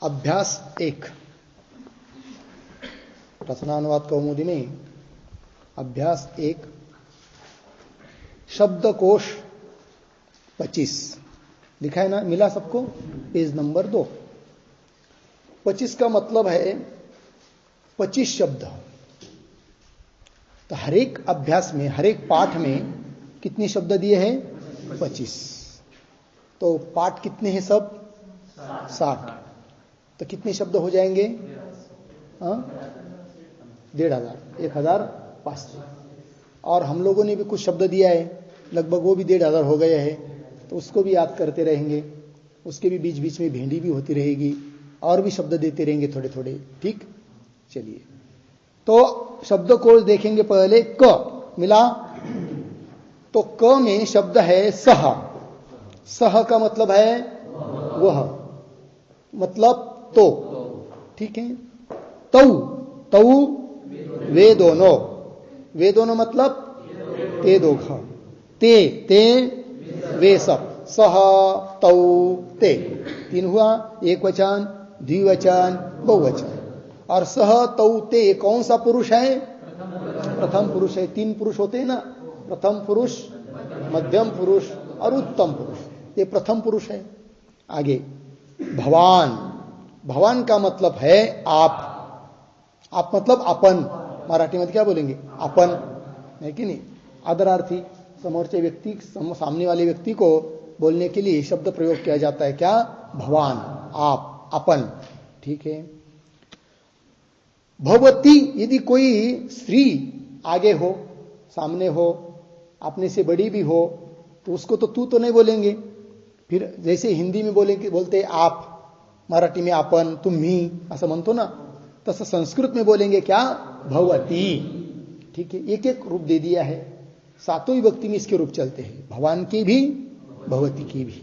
अभ्यास 1 रचनानुवाद कौमुदी में अभ्यास 1 शब्दकोश 25 लिखा है ना, मिला सबको? Page number 2। 25 का मतलब है 25 शब्द। तो हर एक अभ्यास में, हर एक पाठ में कितने शब्द दिए हैं? 25। तो पाठ कितने हैं सब? 60। तो कितने शब्द हो जाएंगे? 1500, 1500। और हम लोगों ने भी कुछ शब्द दिया है, लगभग वो भी 1500 हो गए हैं। तो उसको भी याद करते रहेंगे, उसके भी बीच बीच में भेंडी भी होती रहेगी, और भी शब्द देते रहेंगे थोड़े थोड़े। ठीक, चलिए तो शब्द को देखेंगे। पहले क मिला, तो क में शब्द है सह। सह का मतलब है वह, मतलब तो। ठीक है। तौ, तौ वे दोनों, वे दोनों मतलब ते दोघ, ते वे सब। सह तौ ते 3 हुआ, एक वचन, द्विवचन, बहुवचन। और सह तौ ते कौन सा पुरुष है? प्रथम पुरुष है। 3 पुरुष होते हैं ना, प्रथम पुरुष, मध्यम पुरुष और उत्तम पुरुष। ये प्रथम पुरुष है। आगे भवान। भवान का मतलब है आप। आप मतलब अपन। मराठी में क्या बोलेंगे? अपन, है कि नहीं? आदरार्थी समोरचे व्यक्ति, सामने वाले व्यक्ति को बोलने के लिए शब्द प्रयोग किया जाता है। क्या? भवान, आप, अपन। ठीक है। भवती, यदि कोई स्त्री आगे हो, सामने हो, अपने से बड़ी भी हो, तो उसको तो तू तो नहीं बोलेंगे। फिर जैसे हिंदी में बोलते आप, मराठी में आपण, तुम्ही असं म्हणतो ना, तसं संस्कृत में बोलेंगे क्या? भवती। ठीक है। एक एक रूप दे दिया है। 7 विभक्ति में इसके रूप चलते हैं, भवान की भी, भवती की भी।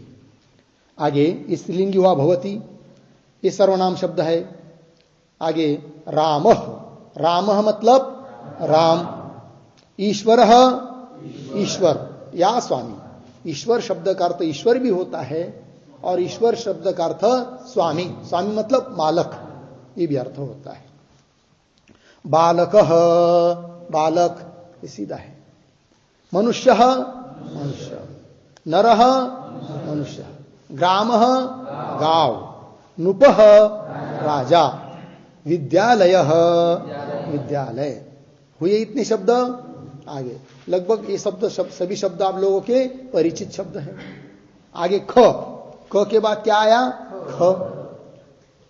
आगे स्त्रीलिंगी हुआ भवती, ये सर्वनाम शब्द है। आगे रामः। रामः मतलब राम। ईश्वरः, ईश्वर या स्वामी। ईश्वर शब्द का अर्थ ईश्वर भी होता है, और ईश्वर शब्द का अर्थ स्वामी। स्वामी मतलब मालक, ये भी अर्थ होता है। बालकः, बालक, ये सीधा है। मनुष्यः, मनुष्य। नरः, मनुष्य। ग्रामः, गांव। नृपः, राजा। विद्यालयः, विद्यालय। हुए इतने शब्द। आगे लगभग ये सभी शब्द आप लोगों के परिचित शब्द हैं। आगे ख। क के बाद क्या आया? ख।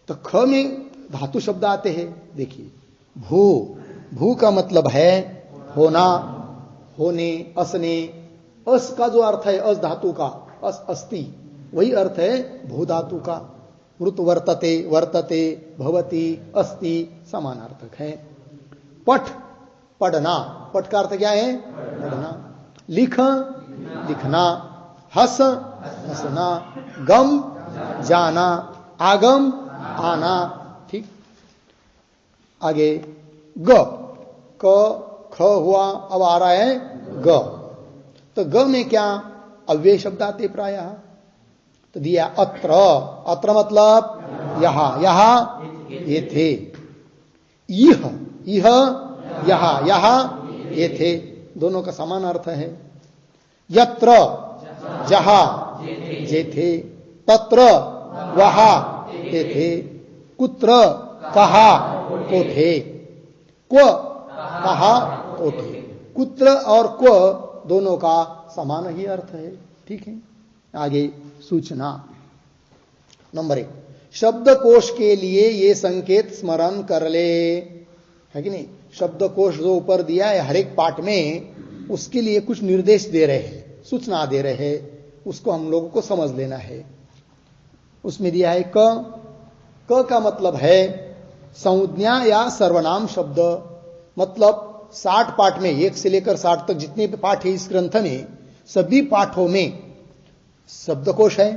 तो ख में धातु शब्द आते हैं। देखिए, भू। भू का मतलब है होना, होने, असने। अस का जो अर्थ है, अस धातु का, अस अस्ति, वही अर्थ है भू धातु का। वृत वर्तते, वर्तते, भवति, अस्ति समानार्थक है। पठ, पढ़ना। पठ का अर्थ क्या है? पढ़ना। लिख, लिखना। हस, हंसना। गम, जाना। आगम, आना। ठीक। आगे ग। क, ख हुआ, अब आ रहा है ग। तो ग में क्या? अव्यय शब्द आते प्रायः। तो दिया अत्र। अत्र मतलब यहां, यहां, ये थे। यह, यह, यहां, यहां, ये थे। दोनों का समान अर्थ है। यत्र, जहां, जे थे। तत्र, वहां, ते थे। कुत्र, कहा, तो थे। क्व, कहा, तो थे। कुत्र और क्व दोनों का समान ही अर्थ है। ठीक है। आगे सूचना। नंबर 1, शब्दकोश के लिए ये संकेत स्मरण कर ले, है कि नहीं? शब्दकोश जो ऊपर दिया है हर एक पाठ में, उसके लिए कुछ निर्देश दे रहे हैं, सूचना दे रहे हैं, उसको हम लोगों को समझ लेना है। उसमें दिया है क। क का मतलब है संज्ञा या सर्वनाम शब्द। मतलब 60 पाठ में, 1 से लेकर 60 तक जितने पाठ है इस ग्रंथ में, सभी पाठों में शब्दकोश है।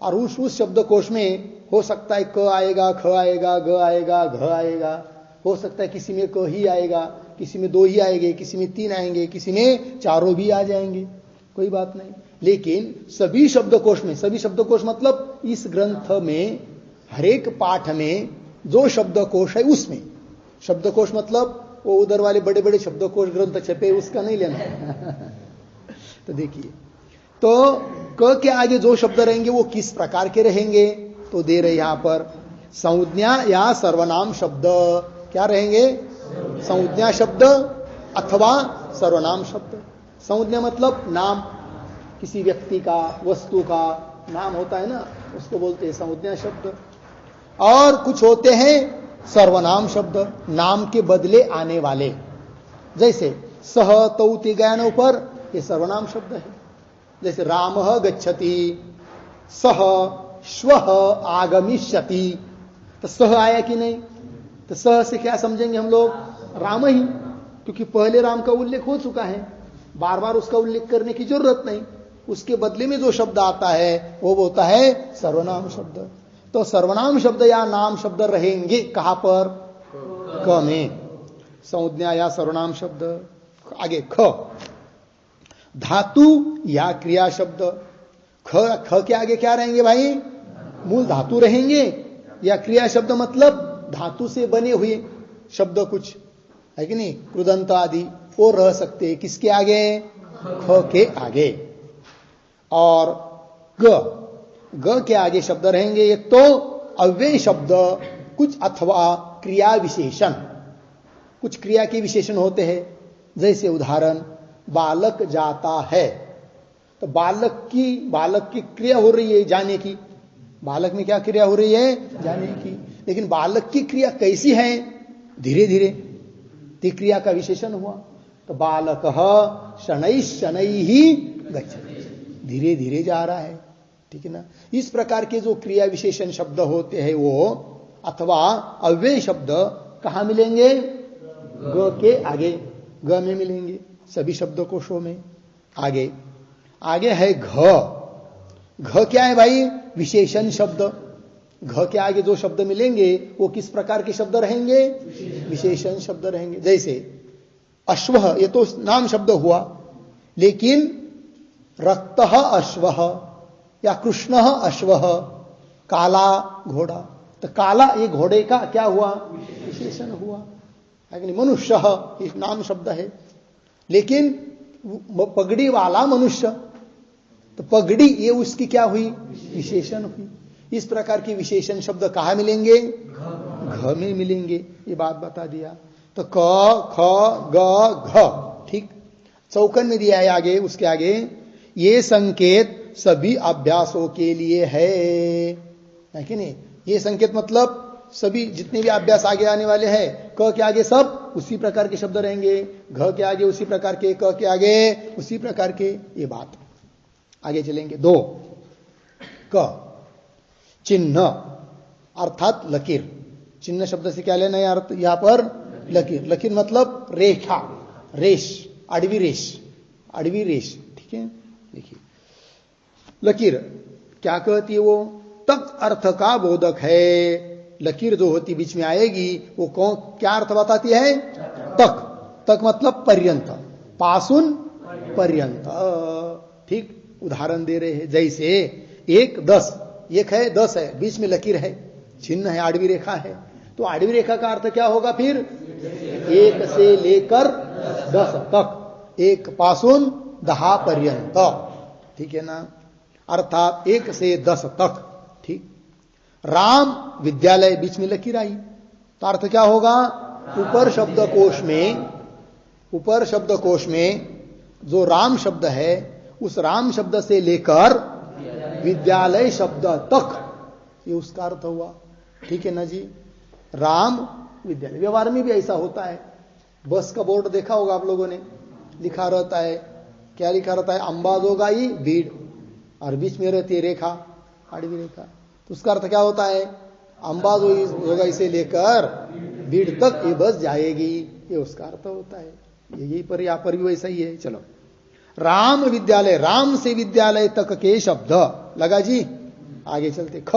और उस शब्दकोश में हो सकता है क आएगा, ख आएगा, ग आएगा, घ आएगा। हो सकता है किसी में क ही आएगा, किसी में 2 ही आएंगे, किसी में 3 आएंगे, किसी में 4 भी आ जाएंगे, कोई बात नहीं। लेकिन सभी शब्दकोश में, सभी शब्दकोश मतलब इस ग्रंथ में हर एक पाठ में जो शब्दकोश है उसमें, शब्दकोश मतलब वो उधर वाले बड़े बड़े शब्दकोश ग्रंथ छपे उसका नहीं लेना तो देखिए, तो क के आगे जो शब्द रहेंगे वो किस प्रकार के रहेंगे, तो दे रहे यहां पर संज्ञा या सर्वनाम शब्द। क्या रहेंगे? संज्ञा शब्द अथवा सर्वनाम शब्द। संज्ञा मतलब नाम, किसी व्यक्ति का, वस्तु का नाम होता है ना, उसको बोलते हैं संज्ञा शब्द। और कुछ होते हैं सर्वनाम शब्द, नाम के बदले आने वाले, जैसे सह तौति गया ना ऊपर, ये सर्वनाम शब्द है। जैसे रामः गच्छति, सह श्वः आगमिष्यति, तो सह आया कि नहीं, तो सह से क्या समझेंगे हम लोग? राम ही, क्योंकि पहले राम का उल्लेख हो चुका है, बार बार उसका उल्लेख करने की जरूरत नहीं। उसके बदले में जो शब्द आता है वो होता है सर्वनाम शब्द। तो सर्वनाम शब्द या नाम शब्द रहेंगे कहां पर? क में, संज्ञा या सर्वनाम शब्द। आगे ख, धातु या क्रिया शब्द। ख के आगे क्या रहेंगे भाई? मूल धातु रहेंगे, या क्रिया शब्द मतलब धातु से बने हुए शब्द कुछ है कि नहीं, कृदंत आदि वो रह सकते हैं। किसके आगे? ख के आगे। और ग के आगे शब्द रहेंगे एक तो अव्यय शब्द कुछ, अथवा क्रिया विशेषण। कुछ क्रिया के विशेषण होते हैं, जैसे उदाहरण बालक जाता है, तो बालक की क्रिया हो रही है जाने की। बालक में क्या क्रिया हो रही है? जाने की। लेकिन बालक की क्रिया कैसी है? धीरे धीरे, ती क्रिया का विशेषण हुआ। तो बालकः शनैः शनैः गच्छति, धीरे धीरे जा रहा है, ठीक है ना। इस प्रकार के जो क्रिया विशेषण शब्द होते हैं वो, अथवा अव्यय शब्द कहां मिलेंगे? ग के आगे, ग में मिलेंगे सभी शब्दकोशों में। आगे है घ। घ क्या है भाई? विशेषण शब्द। घ के आगे जो शब्द मिलेंगे वो किस प्रकार के शब्द रहेंगे? विशेषण शब्द रहेंगे। जैसे अश्वः, ये तो नाम शब्द हुआ, लेकिन रक्तः अश्वः या कृष्णः अश्वः, काला घोड़ा, तो काला ये घोड़े का क्या हुआ? विशेषण हुआ है कि नहीं। मनुष्यः ये नाम शब्द है, लेकिन पगड़ी वाला मनुष्य, तो पगड़ी ये उसकी क्या हुई? विशेषण हुई। इस प्रकार के विशेषण शब्द कहां मिलेंगे? घ में मिलेंगे। ये बात बता दिया। तो क ख ग घ, ठीक। चौकन में दिया है आगे, उसके आगे ये संकेत सभी अभ्यासों के लिए है कि नहीं। ये संकेत मतलब सभी जितने भी अभ्यास आगे आने वाले हैं, क के आगे सब उसी प्रकार के शब्द रहेंगे, घ के आगे उसी प्रकार के, क के आगे उसी प्रकार के। ये बात आगे चलेंगे। 2 क, चिन्ह अर्थात लकीर। चिन्ह शब्द से क्या लेना है अर्थ यहां पर? लकीर। लकीर मतलब रेखा, रेश, अड़वी रेश, अड़वी रेश, ठीक है। देखिए लकीर क्या कहती है? वो तक अर्थ का बोधक है। लकीर जो होती बीच में आएगी वो कौन, क्या अर्थ बताती है? तक। तक मतलब पर्यंत, पासुन पर्यंत, ठीक। उदाहरण दे रहे हैं, जैसे 1 10, एक है 10 है, बीच में लकीर है, चिन्ह है, आड़वी रेखा है। तो आड़वी रेखा का अर्थ क्या होगा फिर? 1 से लेकर 10 तक, 1 पासुन 10 पर्यंत, ठीक है ना। अर्थात 1 से 10 तक, ठीक। राम विद्यालय, बीच में लकीर आई, तो अर्थ क्या होगा? ऊपर शब्दकोश में जो राम शब्द है, उस राम शब्द से लेकर विद्यालय शब्द तक, ये उसका अर्थ हुआ, ठीक है ना जी। राम विद्यालय। व्यवहार में भी ऐसा होता है। बस का बोर्ड देखा होगा आप लोगों ने, लिखा रहता है, क्या लिखा रहता है? अंबाजोगाई बीड़, और बीच में रहती है रेखा, आड़वी रेखा। तो उसका अर्थ क्या होता है? अंबाजोगाई से लेकर बीड़ तक ये बस जाएगी, ये उसका अर्थ होता है। यही पर यहाँ पर भी वैसा ही है। चलो, राम विद्यालय, राम से विद्यालय तक के शब्द लगा जी। आगे चलते। ख,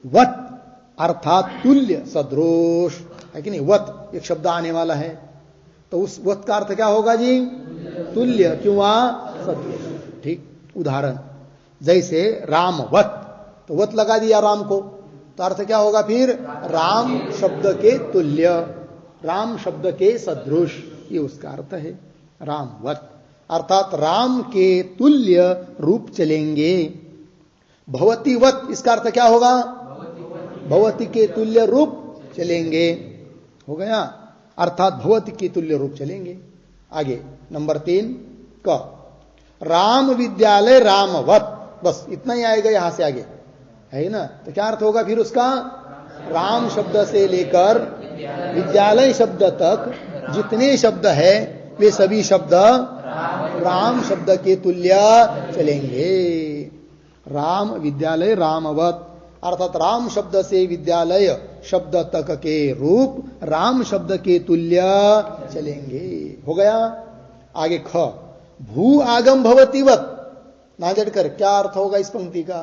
वत अर्थात तुल्य सदृश, है कि नहीं। वत एक शब्द आने वाला है, तो उस वत का अर्थ क्या होगा जी? तुल्य किंवा सदृश, ठीक। उदाहरण जैसे रामवत, तो वत लगा दिया राम को, तो अर्थ क्या होगा फिर? राम शब्द के तुल्य, राम शब्द के सदृश, ये उसका अर्थ है। रामवत अर्थात राम के तुल्य रूप चलेंगे। भवतीवत इसका अर्थ क्या होगा? भवती के तुल्य रूप चलेंगे, हो गया, अर्थात भवती के तुल्य रूप चलेंगे। आगे नंबर 3 क, राम विद्यालय रामवत, बस इतना ही आएगा यहां से आगे, है ना? तो क्या अर्थ होगा फिर उसका? राम शब्द से लेकर विद्यालय शब्द तक जितने शब्द है वे सभी शब्द राम शब्द के तुल्य चलेंगे। राम विद्यालय रामवत अर्थात राम शब्द से विद्यालय शब्द तक के रूप राम शब्द के तुल्य चलेंगे, हो गया। आगे ख, भू आगम भवतीवत, नाजड़कर क्या अर्थ होगा इस पंक्ति का?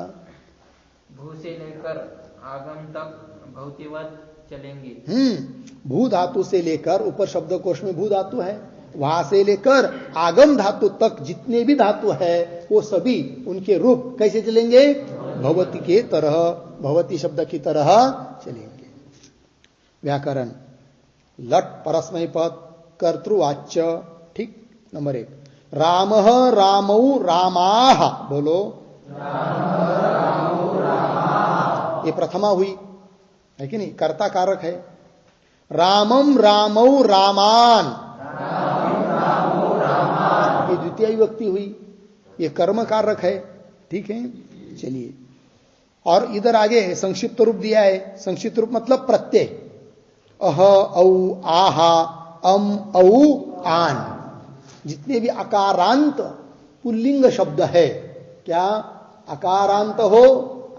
भू से लेकर आगम तक भवतीवत चलेंगे। भू धातु से लेकर, ऊपर शब्दकोश में भू धातु है, वहां से लेकर आगम धातु तक जितने भी धातु है वो सभी उनके रूप कैसे चलेंगे? भवती के तरह, भवती शब्द की तरह चलेंगे। व्याकरण, लट परस्मै पद कर्तृवाच्य, ठीक। नंबर 1, रामः रामौ रामाः, बोलो ये प्रथमा हुई है कि नहीं? कर्ता कारक है। रामम रामौ रामान, ये द्वितीय विभक्ति हुई, ये कर्म कारक है, ठीक है। चलिए, और इधर आगे संक्षिप्त रूप दिया है। संक्षिप्त रूप मतलब प्रत्यय, अह औ आहा अम औ आन, जितने भी अकारांत पुल्लिंग शब्द है, क्या अकारांत हो?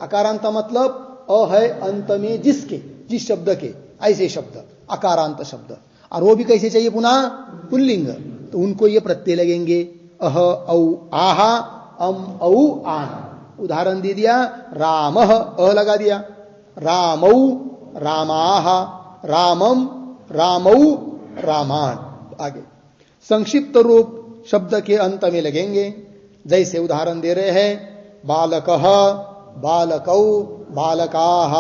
अकारांत मतलब अ है अंत में जिसके, जिस शब्द के, ऐसे शब्द अकारांत शब्द, और वो भी कैसे चाहिए? पुनः पुल्लिंग, तो उनको ये प्रत्यय लगेंगे, अह औ आहा अम औ आन। उदाहरण दे दिया, रामः अ लगा दिया, रामौ रामाः, रामम रामौ रामान। आगे संक्षिप्त रूप शब्द के अंत में लगेंगे, जैसे उदाहरण दे रहे हैं, बालकः बालकौ बालकाः,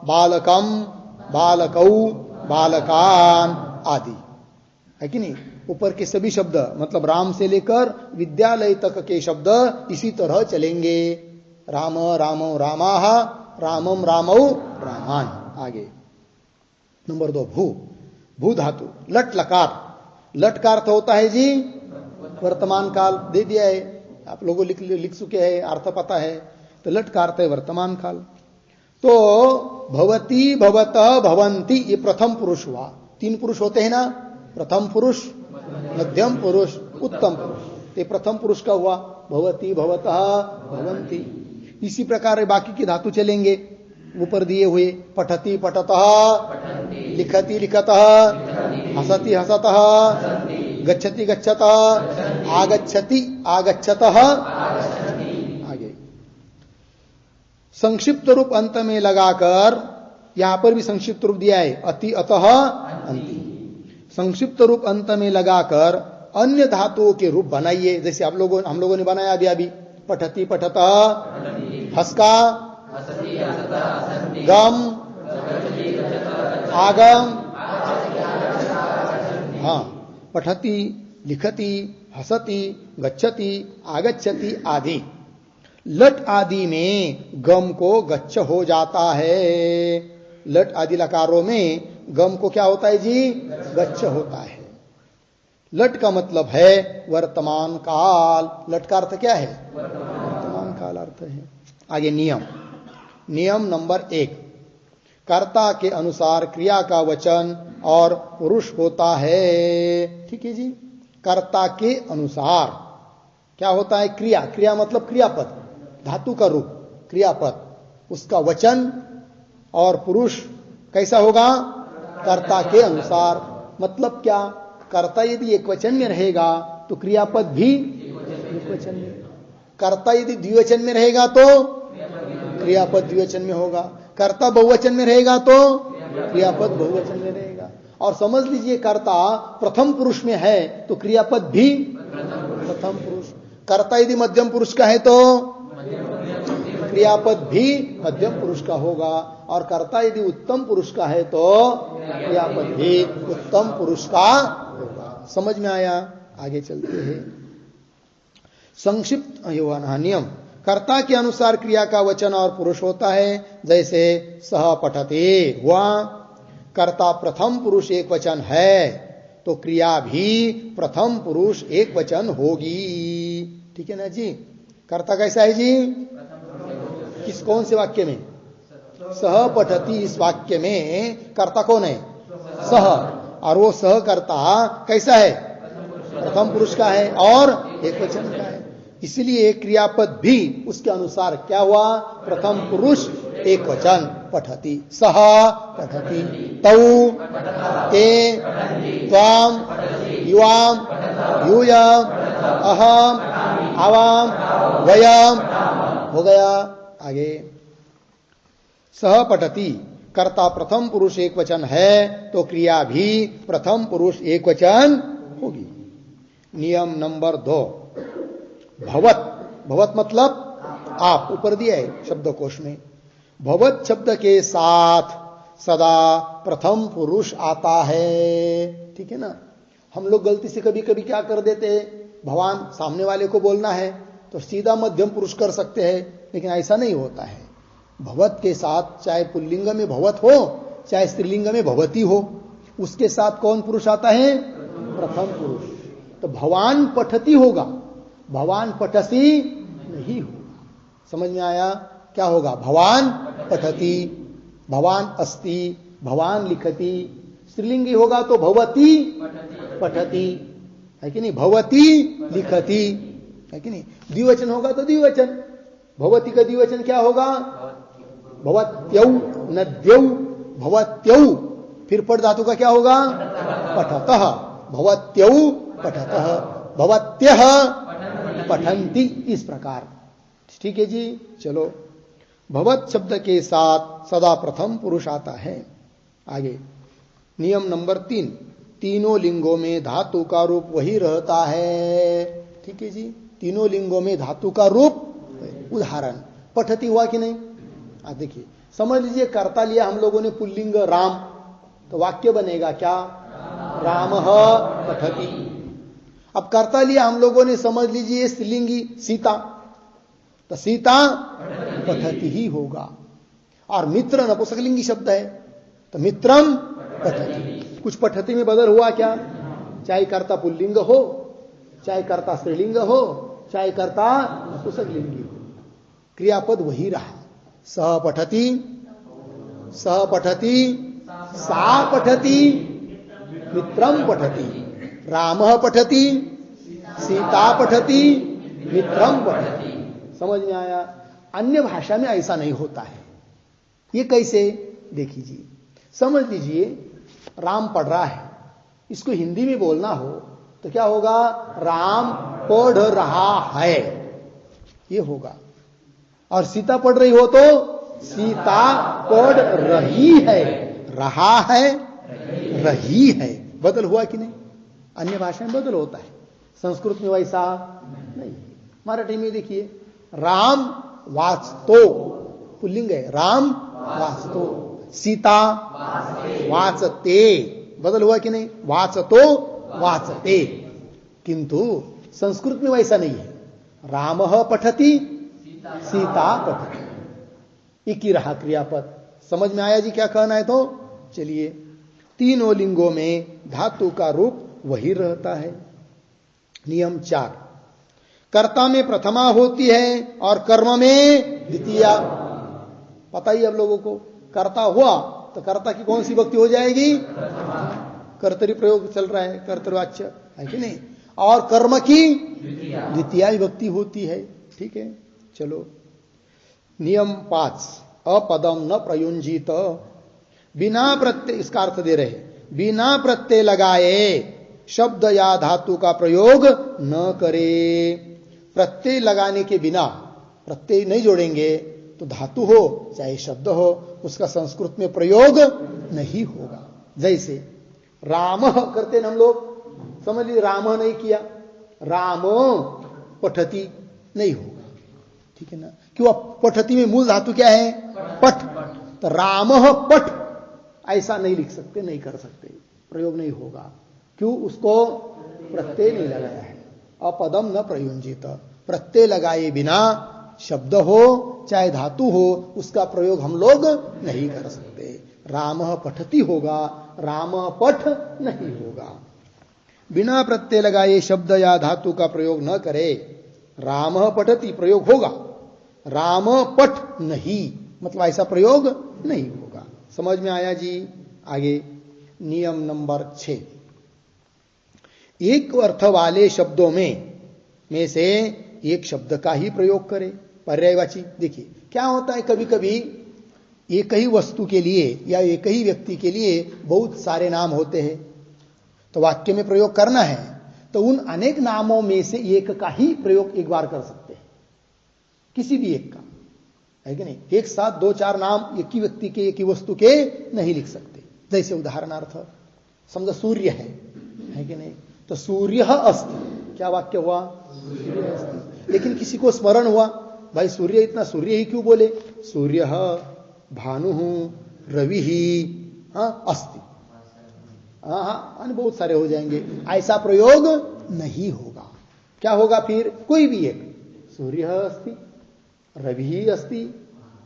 बालकम बालकौ बालकान आदि, है कि नहीं? ऊपर के सभी शब्द मतलब राम से लेकर विद्यालय तक के शब्द इसी तरह चलेंगे। राम रामौ रामाः, रामम रामौ रामान। आगे नंबर 2, भू, भू धातु, लट लकार, लट का अर्थ होता है जी वर्तमान काल, दे दिया है, आप लोगों लिख चुके हैं, अर्थ पता है। तो लट का अर्थ है वर्तमान काल। तो भवती भवतः भवंती ये प्रथम पुरुष हुआ। 3 पुरुष होते हैं ना, प्रथम पुरुष, मध्यम पुरुष, उत्तम पुरुष। ये प्रथम पुरुष का हुआ, भवती भवतः भवंती। इसी प्रकार बाकी की धातु चलेंगे ऊपर दिए हुए, पठति पठतः, लिखति लिखतः, हसति हसतः, गच्छति गच्छतः, आगच्छति आगच्छतः। आगे संक्षिप्त रूप अंत में लगाकर, यहां पर भी संक्षिप्त रूप दिया है, अति अतः अंति। संक्षिप्त रूप अंत में लगाकर अन्य धातुओं के रूप बनाइए, जैसे हम लोगों ने बनाया अभी पठति पठतः, हस्का गम आगम, हाँ, पठति लिखति हसति गच्छति आगच्छति आदि। लट आदि में गम को गच्छ हो जाता है। लट आदि लकारों में गम को क्या होता है जी? गच्छ होता है। लट का मतलब है वर्तमान काल। लट का अर्थ क्या है? वर्तमान काल अर्थ है। आगे नियम, नियम नंबर 1, कर्ता के अनुसार क्रिया का वचन और पुरुष होता है। ठीक है जी, कर्ता के अनुसार क्या होता है? क्रिया, क्रिया मतलब क्रियापद, धातु का रूप क्रियापद, उसका वचन और पुरुष कैसा होगा? कर्ता के अनुसार। मतलब क्या? कर्ता यदि एक वचन में रहेगा तो क्रियापद भी एक वचन में, कर्ता यदि द्विवचन में रहेगा तो क्रियापद द्विवचन में होगा, कर्ता बहुवचन में रहेगा तो क्रियापद बहुवचन में रहेगा। और समझ लीजिए कर्ता प्रथम पुरुष में है तो क्रियापद भी प्रथम पुरुष, कर्ता यदि मध्यम पुरुष का है तो क्रियापद भी मध्यम पुरुष का होगा, और कर्ता यदि उत्तम पुरुष का है तो क्रियापद भी उत्तम पुरुष का होगा। समझ में आया? आगे चलते हैं। संक्षिप्त नियम, कर्ता के अनुसार क्रिया का वचन और पुरुष होता है। जैसे सह पठते हुआ, कर्ता प्रथम पुरुष एक वचन है तो क्रिया भी प्रथम पुरुष एक वचन होगी। ठीक है ना जी? कर्ता कैसा है जी? कौन से वाक्य में? सह पठती, इस वाक्य में कर्ता कौन है? सह, और वो सह कर्ता कैसा है? प्रथम पुरुष का है और एक वचन का है। इसलिए क्रियापद भी उसके अनुसार क्या हुआ? प्रथम पुरुष एक वचन, पठती, सह पठती, तौ, ते, त्वाम, युवाम, यूयम, अहम, आवाम, वयम, हो गया। आगे सह पठती, कर्ता प्रथम पुरुष एक वचन है तो क्रिया भी प्रथम पुरुष एक वचन होगी। नियम नंबर 2, भवत। भवत मतलब आप, ऊपर दिया है शब्दकोश में। भवत शब्द के साथ सदा प्रथम पुरुष आता है। ठीक है ना? हम लोग गलती से कभी कभी क्या कर देते हैं, भगवान सामने वाले को बोलना है तो सीधा मध्यम पुरुष कर सकते हैं, लेकिन ऐसा नहीं होता है। भवत के साथ चाहे पुल्लिंग में भवत हो चाहे स्त्रीलिंग में भवती हो, उसके साथ कौन पुरुष आता है? प्रथम पुरुष। तो भवान पठती होगा, भवान पठसी नहीं होगा। समझ में आया? क्या होगा? भवान पठती, भवान अस्ति, भवान लिखती। स्त्रीलिंगी होगा तो भवती पठती, है कि नहीं? भवती लिखती, है कि नहीं? द्विवचन होगा तो द्विवचन। भवती का द्विवचन क्या होगा? भवत्यौ, नद्यौ, भवत्यौ। फिर पठ धातु का क्या होगा? पठतः, भवत्यौ पठतः, भवत्यः पठन्ति, इस प्रकार। ठीक है जी? चलो, भवत शब्द के साथ सदा प्रथम पुरुष आता है। आगे नियम नंबर 3, तीनों लिंगों में धातु का रूप वही रहता है। ठीक है जी? तीनों लिंगों में धातु का रूप। उदाहरण, पठती हुआ कि नहीं? देखिए, समझ लीजिए कर्ता लिया हम लोगों ने पुल्लिंग राम, तो वाक्य बनेगा क्या? रामः पठती। अब कर्ता लिया हम लोगों ने, समझ लीजिए स्त्रीलिंगी सीता, तो सीता पठती ही होगा। और मित्र नपुंसकलिंगी शब्द है तो मित्रम पठती। कुछ पठती में बदल हुआ क्या? चाहे कर्ता पुल्लिंग हो, चाहे कर्ता स्त्रीलिंग हो, चाहे कर्ता नपुंसकलिंगी हो, क्रियापद वही रहा। सह पठती, सह पठती, सा पठती, मित्रम पठती, रामः पठती, सीता पठती, मित्रम पठती। समझ में आया? अन्य भाषा में ऐसा नहीं होता है। ये कैसे? देखिए, समझ लीजिए राम पढ़ रहा है, इसको हिंदी में बोलना हो तो क्या होगा? राम पढ़ रहा है, ये होगा। और सीता पढ़ रही हो तो सीता पढ़ रही है, रहा है, रही है। बदल हुआ कि नहीं? अन्य भाषा में बदल होता है, संस्कृत में वैसा नहीं। मराठी में देखिए, राम वाचतो, पुल्लिंग है, राम वाचतो, सीता वाचते। बदल हुआ कि नहीं? वाचतो वाचते। किंतु संस्कृत में वैसा नहीं है। रामः पठती, सीता पठती, एक ही रहा क्रियापद। समझ में आया जी क्या कहना है? तो चलिए, तीनों लिंगों में धातु का रूप वही रहता है। नियम 4, कर्ता में प्रथमा होती है और कर्म में द्वितीया। पता ही अब लोगों को, कर्ता हुआ तो कर्ता की कौन सी विभक्ति हो जाएगी? कर्तरी प्रयोग चल रहा है, कर्तृवाच्य है कि नहीं? और कर्म की द्वितीया विभक्ति होती है। ठीक है, चलो। नियम 5, अपदम न प्रयुंजित, बिना प्रत्यय, इसका अर्थ दे रहे, बिना प्रत्यय लगाए शब्द या धातु का प्रयोग न करे। प्रत्यय लगाने के बिना, प्रत्यय नहीं जोड़ेंगे तो धातु हो चाहे शब्द हो, उसका संस्कृत में प्रयोग नहीं होगा। जैसे रामः करते हैं हम लोग, समझ लीजिए रामः नहीं किया, रामो पठती नहीं होगा। ठीक है ना। क्यों, पठती में मूल धातु क्या है, पठ। तो रामः पठ ऐसा नहीं लिख सकते, नहीं कर सकते, प्रयोग नहीं होगा। क्यों, उसको प्रत्यय नहीं लगाया है। अपदम न प्रयुंजित, प्रत्यय लगाए बिना शब्द हो चाहे धातु हो उसका प्रयोग हम लोग नहीं कर सकते। रामः पठती होगा, रामः पठ नहीं होगा। बिना प्रत्यय लगाए शब्द या धातु का प्रयोग न करे। रामः पठती प्रयोग होगा, राम पठ नहीं, मतलब ऐसा प्रयोग नहीं होगा। समझ में आया जी। आगे नियम नंबर 6, एक अर्थ वाले शब्दों में से एक शब्द का ही प्रयोग करें। पर्यायवाची, देखिए क्या होता है, कभी कभी एक ही वस्तु के लिए या एक ही व्यक्ति के लिए बहुत सारे नाम होते हैं, तो वाक्य में प्रयोग करना है तो उन अनेक नामों में से एक का ही प्रयोग एक बार कर सकते हैं, किसी भी एक का, है कि नहीं। एक साथ 2-4 नाम एक ही व्यक्ति के एक ही वस्तु के नहीं लिख सकते। जैसे उदाहरणार्थ समझो सूर्य है कि नहीं, तो सूर्य अस्ति, क्या वाक्य हुआ, सूर्य अस्ति। लेकिन किसी को स्मरण हुआ, भाई सूर्य, इतना सूर्य ही क्यों बोले, सूर्य भानु रवि अस्ति, बहुत सारे हो जाएंगे, ऐसा प्रयोग नहीं होगा। क्या होगा फिर, कोई भी एक, सूर्य अस्ति, रवि अस्ति,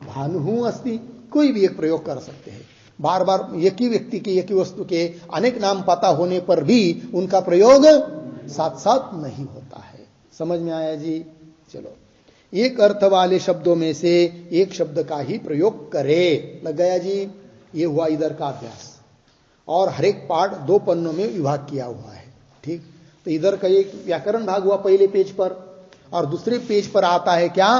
भानु अस्ति, कोई भी एक प्रयोग कर सकते हैं। बार बार एक ही व्यक्ति के एक ही वस्तु के अनेक नाम पता होने पर भी उनका प्रयोग साथ साथ नहीं होता है। समझ में आया जी। चलो, एक अर्थ वाले शब्दों में से एक शब्द का ही प्रयोग करे, लग गया जी। ये हुआ इधर का अभ्यास, और हर एक पार्ट 2 पन्नों में विभाग किया हुआ है, ठीक। तो इधर का एक व्याकरण भाग हुआ पहले पेज पर, और दूसरे पेज पर आता है क्या,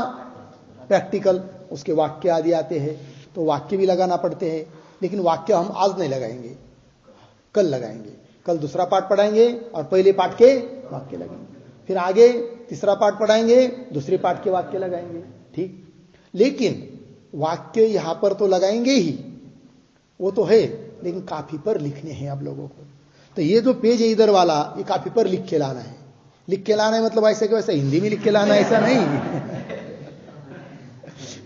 प्रैक्टिकल, उसके वाक्य आदि आते हैं, तो वाक्य भी लगाना पड़ते हैं। लेकिन वाक्य हम आज नहीं लगाएंगे, कल लगाएंगे। कल दूसरा पाठ पढ़ाएंगे और पहले पाठ के वाक्य लगाएंगे, फिर आगे तीसरा पाठ पढ़ाएंगे, दूसरे पाठ के वाक्य लगाएंगे, ठीक। लेकिन वाक्य यहां पर तो लगाएंगे ही, वो तो है, लेकिन काफी पर लिखने हैं आप लोगों को। तो ये जो पेज है इधर वाला, ये काफी पर लिख के लाना है। लिख के लाना है मतलब ऐसे कि वैसे हिंदी में लिख के लाना, ऐसा नहीं।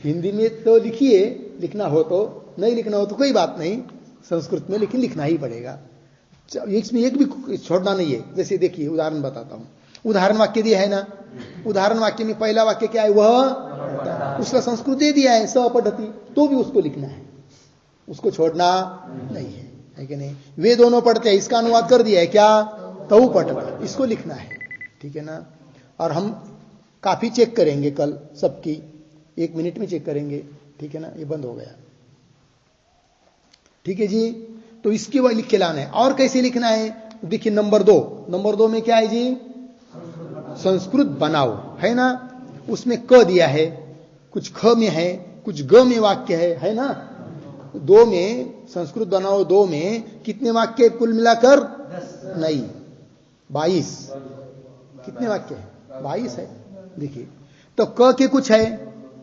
हिंदी में तो लिखिए, लिखना हो तो, नहीं लिखना हो तो कोई बात नहीं, संस्कृत में लेकिन लिखना ही पड़ेगा। इसमें एक भी छोड़ना नहीं है। जैसे देखिए, उदाहरण बताता हूं। उदाहरण वाक्य दिया है ना, उदाहरण वाक्य में पहला वाक्य क्या है, वह, उसका संस्कृत दे दिया है, स पठती, तो भी उसको लिखना है, उसको छोड़ना नहीं है कि नहीं। वे दोनों पढ़ते हैं, इसका अनुवाद कर दिया है क्या, तऊ पठती, इसको लिखना है, ठीक है ना। और हम काफी चेक करेंगे कल सबकी, 1 मिनट में चेक करेंगे, ठीक है ना। ये बंद हो गया, ठीक है जी। तो इसके बाद लिख के लाना है। और कैसे लिखना है, देखिए नंबर 2 में क्या है जी, संस्कृत बनाओ, है ना। उसमें क दिया है, कुछ ख में है, कुछ ग में वाक्य है ना। 2 में संस्कृत बनाओ, 2 में कितने वाक्य कुल मिलाकर, नहीं 22, कितने वाक्य है, 22 है। देखिए, तो क के कुछ है,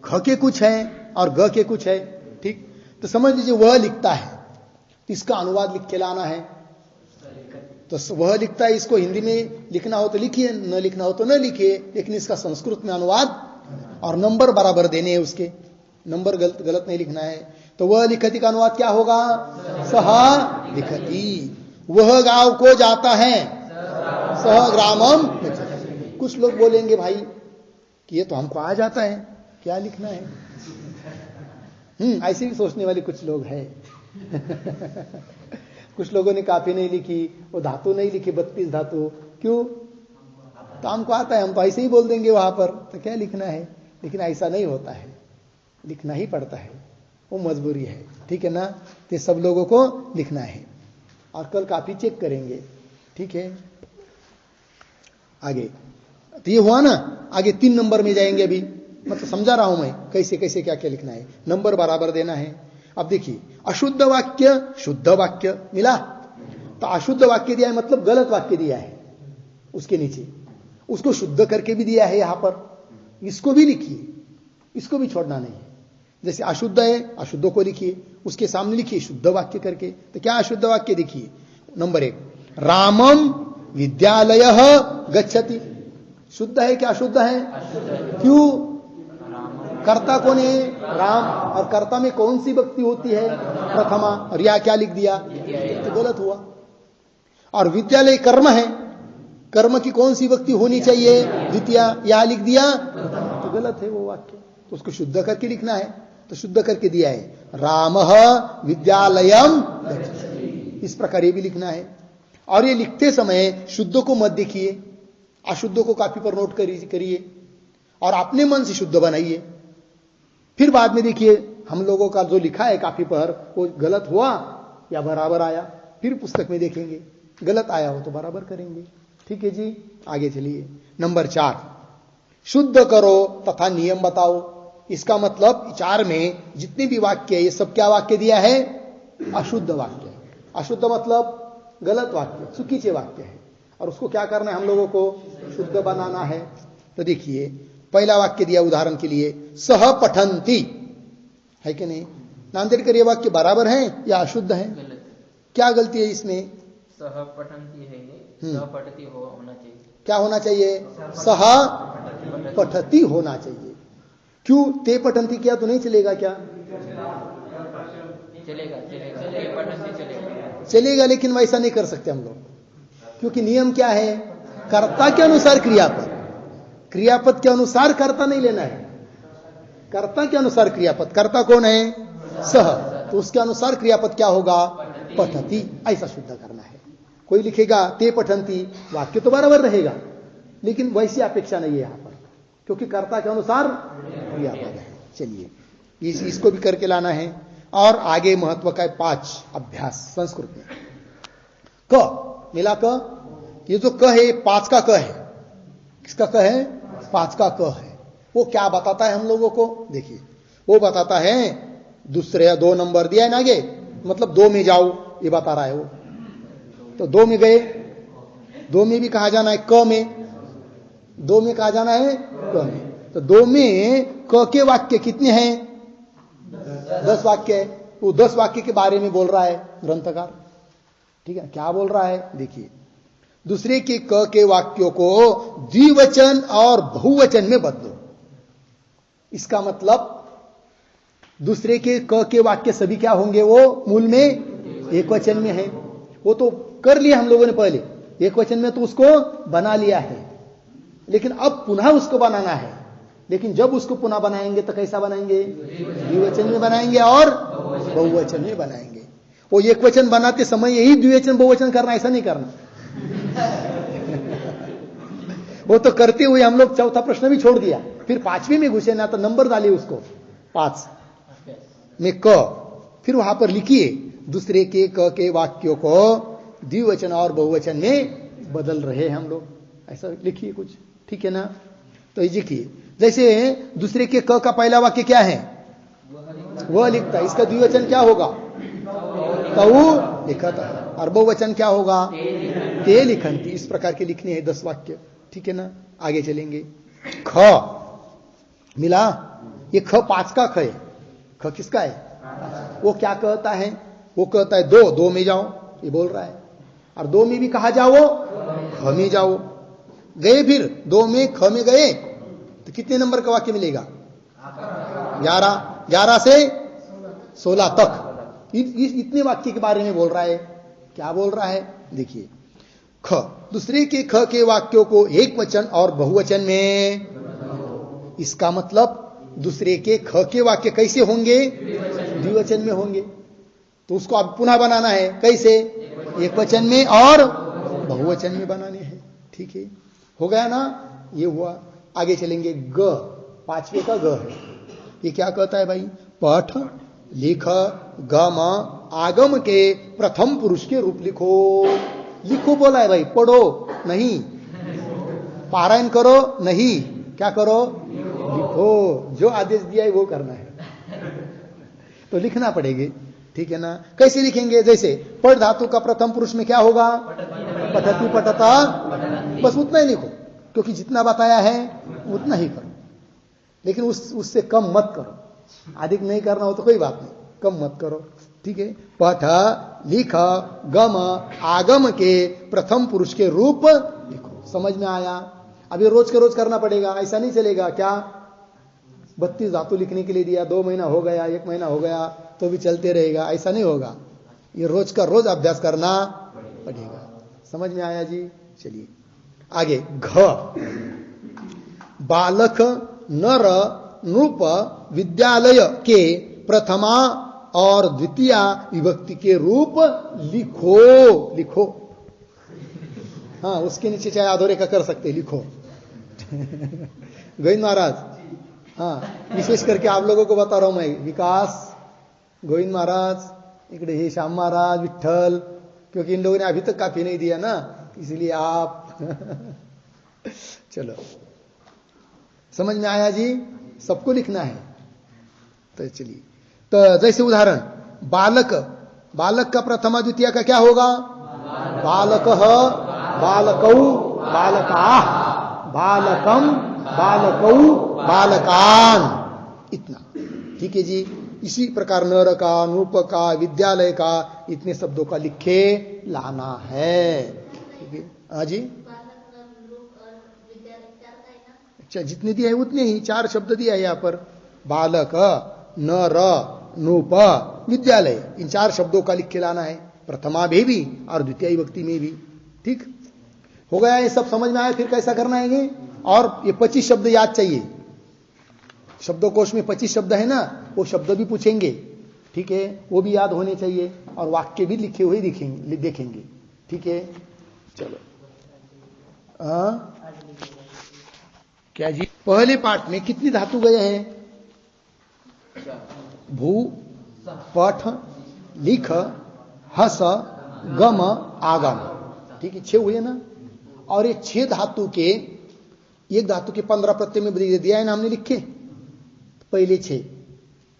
ख के कुछ है और ग के कुछ है, ठीक। तो समझ लीजिए वह लिखता है, इसका अनुवाद लिख के लाना है। तो वह लिखता है, इसको हिंदी में लिखना हो तो लिखिए, न लिखना हो तो न लिखिए, लेकिन इसका संस्कृत में अनुवाद और नंबर बराबर देने हैं उसके, नंबर गलत नहीं लिखना है। तो वह लिखती का अनुवाद क्या होगा, सह लिखती, वह गांव को जाता है, सह ग्रामम। कुछ लोग बोलेंगे भाई कि ये तो हमको आ जाता है, क्या लिखना है। ऐसे भी सोचने वाले कुछ लोग हैं। कुछ लोगों ने काफी नहीं लिखी, वो धातु नहीं लिखी, 32 धातु, क्यों, तो हमको आता है, हम तो ऐसे ही बोल देंगे वहां पर, तो क्या लिखना है। लेकिन ऐसा नहीं होता है, लिखना ही पड़ता है, वो मजबूरी है, ठीक है ना। तो सब लोगों को लिखना है, और कल काफी चेक करेंगे, ठीक है। आगे तो ये हुआ ना, आगे 3 नंबर में जाएंगे अभी, मतलब समझा रहा हूं मैं कैसे कैसे क्या क्या लिखना है, नंबर बराबर देना है। अब देखिए, अशुद्ध वाक्य शुद्ध वाक्य मिला, तो अशुद्ध वाक्य दिया है मतलब गलत वाक्य दिया है, उसके नीचे उसको शुद्ध करके भी दिया है यहां पर, इसको भी लिखिए, इसको भी छोड़ना नहीं है। जैसे अशुद्ध है, अशुद्ध को लिखिए, उसके सामने लिखिए शुद्ध वाक्य करके। तो क्या अशुद्ध वाक्य देखिए, नंबर 1, रामम विद्यालयः गच्छति, शुद्ध है क्या अशुद्ध है, क्यों, कर्ता कौन है? राम। और कर्ता में कौन सी भक्ति होती है? प्रथमा। और यहाँ क्या लिख दिया? तो गलत हुआ। और विद्यालय कर्म है, कर्म की कौन सी भक्ति होनी चाहिए? द्वितीय। यहां लिख दिया तो गलत है वो वाक्य, तो उसको शुद्ध करके लिखना है। तो शुद्ध करके दिया है रामः विद्यालयम, इस प्रकार ये भी लिखना है। और ये लिखते समय शुद्ध को मत देखिए, अशुद्ध को कॉपी पर नोट करिए और अपने मन से शुद्ध बनाइए। फिर बाद में देखिए हम लोगों का जो लिखा है कॉपी पर वो गलत हुआ या बराबर आया, फिर पुस्तक में देखेंगे, गलत आया हो तो बराबर करेंगे। ठीक है जी, आगे चलिए। नंबर 4, शुद्ध करो तथा नियम बताओ। इसका मतलब 4 में जितने भी वाक्य है ये सब क्या वाक्य दिया है? अशुद्ध वाक्य। अशुद्ध मतलब गलत वाक्य, चुकीचे वाक्य है, और उसको क्या करना है? हम लोगों को शुद्ध बनाना है। तो देखिए पहला वाक्य दिया उदाहरण के लिए, सह पठंती, है कि नहीं? नांदेड़ कर ये वाक्य बराबर है या अशुद्ध है? क्या गलती है इसमें? सह पठंती है ये, सह पठती होना चाहिए। क्या होना चाहिए? सह पठती होना चाहिए। क्यों? ते पठंती किया तो नहीं चलेगा क्या? चलेगा, पठंती चलेगा, चलेगा, लेकिन वैसा नहीं कर सकते हम लोग, क्योंकि नियम क्या है? कर्ता के अनुसार क्रियापद, क्रियापद के अनुसार कर्ता नहीं लेना है, कर्ता के अनुसार क्रियापद। कर्ता कौन है? सह, तो उसके अनुसार क्रियापद क्या होगा? पठती, ऐसा शुद्ध करना है। कोई लिखेगा ते पठंती, वाक्य तो बराबर रहेगा, लेकिन वैसी अपेक्षा नहीं है यहां पर, क्योंकि कर्ता के अनुसार क्रियापद है। चलिए इसको भी करके लाना है। और आगे महत्व का 5 अभ्यास संस्कृत में। क मिला क, ये जो क है 5 का क है। किसका क है? 5 का क है। वो क्या बताता है हम लोगों को? देखिए वो बताता है, दूसरे 2 नंबर दिया है ना आगे, मतलब 2 में जाओ, ये बता रहा है वो। तो 2 में गए, 2 में भी कहा जाना है क में, 2 में कहा जाना है क में। तो 2 में क के वाक्य कितने हैं? 10 वाक्य है। वो 10 वाक्य के बारे में बोल रहा है ग्रंथकार। ठीक है, क्या बोल रहा है? देखिए, दूसरे के क के वाक्यों को द्विवचन और बहुवचन में बदलो। इसका मतलब दूसरे के क के वाक्य सभी क्या होंगे? वो मूल में एक वचन में है। वो तो कर लिया हम लोगों ने पहले, एक वचन में तो उसको बना लिया है, लेकिन अब पुनः उसको बनाना है। लेकिन जब उसको पुनः बनाएंगे तो कैसा बनाएंगे? द्विवचन में बनाएंगे और बहुवचन में बनाएंगे। वो एक वचन बनाते समय यही द्विवचन बहुवचन करना, ऐसा नहीं करना। वो तो करते हुए हम लोग चौथा प्रश्न भी छोड़ दिया, फिर 5वें में घुसे ना, तो नंबर डालिए उसको 5 में क, फिर वहां पर लिखिए दूसरे के क के वाक्यों को द्विवचन और बहुवचन में बदल रहे हम लोग, ऐसा लिखिए कुछ। ठीक है ना? तो ये लिखिए, जैसे दूसरे के क का पहला वाक्य क्या है? वह लिखता है। इसका द्विवचन क्या होगा? तऊ लिखता। और बहुवचन क्या होगा? ते लिखंती। इस प्रकार के लिखने हैं 10 वाक्य। ठीक है ना? आगे चलेंगे। ख मिला, ये ख 5 का ख है। ख किसका है? वो क्या कहता है? वो कहता है 2 में जाओ, ये बोल रहा है। और 2 में भी कहा जाओ, ख में जाओ। गए, फिर 2 में ख में गए तो कितने नंबर का वाक्य मिलेगा? 11 से 16 तक। इतने वाक्य के बारे में बोल रहा है। क्या बोल रहा है? देखिए, ख दूसरे के ख के वाक्यों को एक वचन और बहुवचन में। इसका मतलब दूसरे के ख के वाक्य कैसे होंगे? द्विवचन में होंगे। तो उसको अब पुनः बनाना है, कैसे? एक वचन में और बहुवचन में बनाने हैं। ठीक है, हो गया ना? ये हुआ। आगे चलेंगे। ग 5वें का ग है। ये क्या कहता है भाई? पठ लिख गम आगम के प्रथम पुरुष के रूप लिखो। लिखो बोला है भाई, पढ़ो नहीं, पारायण करो नहीं, क्या करो? लिखो। जो आदेश दिया है वो करना है, तो लिखना पड़ेगा। ठीक है ना? कैसे लिखेंगे? जैसे पढ़ धातु का प्रथम पुरुष में क्या होगा? पठती पठता। बस उतना ही लिखो, क्योंकि जितना बताया है उतना ही करो, लेकिन उससे कम मत करो। अधिक नहीं करना हो तो कोई बात नहीं, कम मत करो। ठीक है? पठ लिख गम आगम के प्रथम पुरुष के रूप लिखो। समझ में आया? अब ये रोज के रोज करना पड़ेगा, ऐसा नहीं चलेगा। क्या 32 धातु लिखने के लिए दिया, 2 महीना हो गया, 1 महीना हो गया तो भी चलते रहेगा, ऐसा नहीं होगा। ये रोज का रोज अभ्यास करना पड़ेगा। समझ में आया जी? चलिए आगे। घ, बालक नर नृप विद्यालय के प्रथमा और द्वितीया विभक्ति के रूप लिखो। लिखो, हाँ, उसके नीचे चाहे आधोरे का कर सकते, लिखो। गोविंद महाराज, हाँ, विशेष करके आप लोगों को बता रहा हूं मैं, विकास, गोविंद महाराज, इकड़े हे श्याम महाराज, विठल, क्योंकि इन लोगों ने अभी तक काफी नहीं दिया ना, इसलिए आप चलो, समझ में आया जी? सबको लिखना है। तो चलिए, तो जैसे उदाहरण, बालक, बालक का प्रथमा द्वितीय का क्या होगा? बालक, बालकौ, बालका, बालकम, बालकौ, बालकान, इतना। ठीक है जी। इसी प्रकार नर का, नूप का, विद्यालय का, इतने शब्दों का लिखे लाना है। ठीक है, हाँ जी। अच्छा, जितने दिया है उतने ही, 4 शब्द दिया है यहाँ पर। बालक, नर, नूप, विद्यालय, इन 4 शब्दों का लिख के लाना है, प्रथमा में भी और द्वितीय विभक्ति में भी। ठीक हो गया, ये सब समझ में आया? फिर कैसा करना है ये? और ये 25 शब्द याद चाहिए। शब्दकोश में 25 शब्द है ना, वो शब्द भी पूछेंगे, ठीक है, वो भी याद होने चाहिए, और वाक्य भी लिखे हुए देखेंगे। ठीक है, चलो। क्या जी? पहले पाठ में कितनी धातु गए हैं? भू, पठ, लिख, हस, गम, आगम। ठीक है, 6 हुए ना। और ये 6 धातु के, एक धातु के 15 प्रत्यय में दिया है ना हमने लिखे, पहले 6,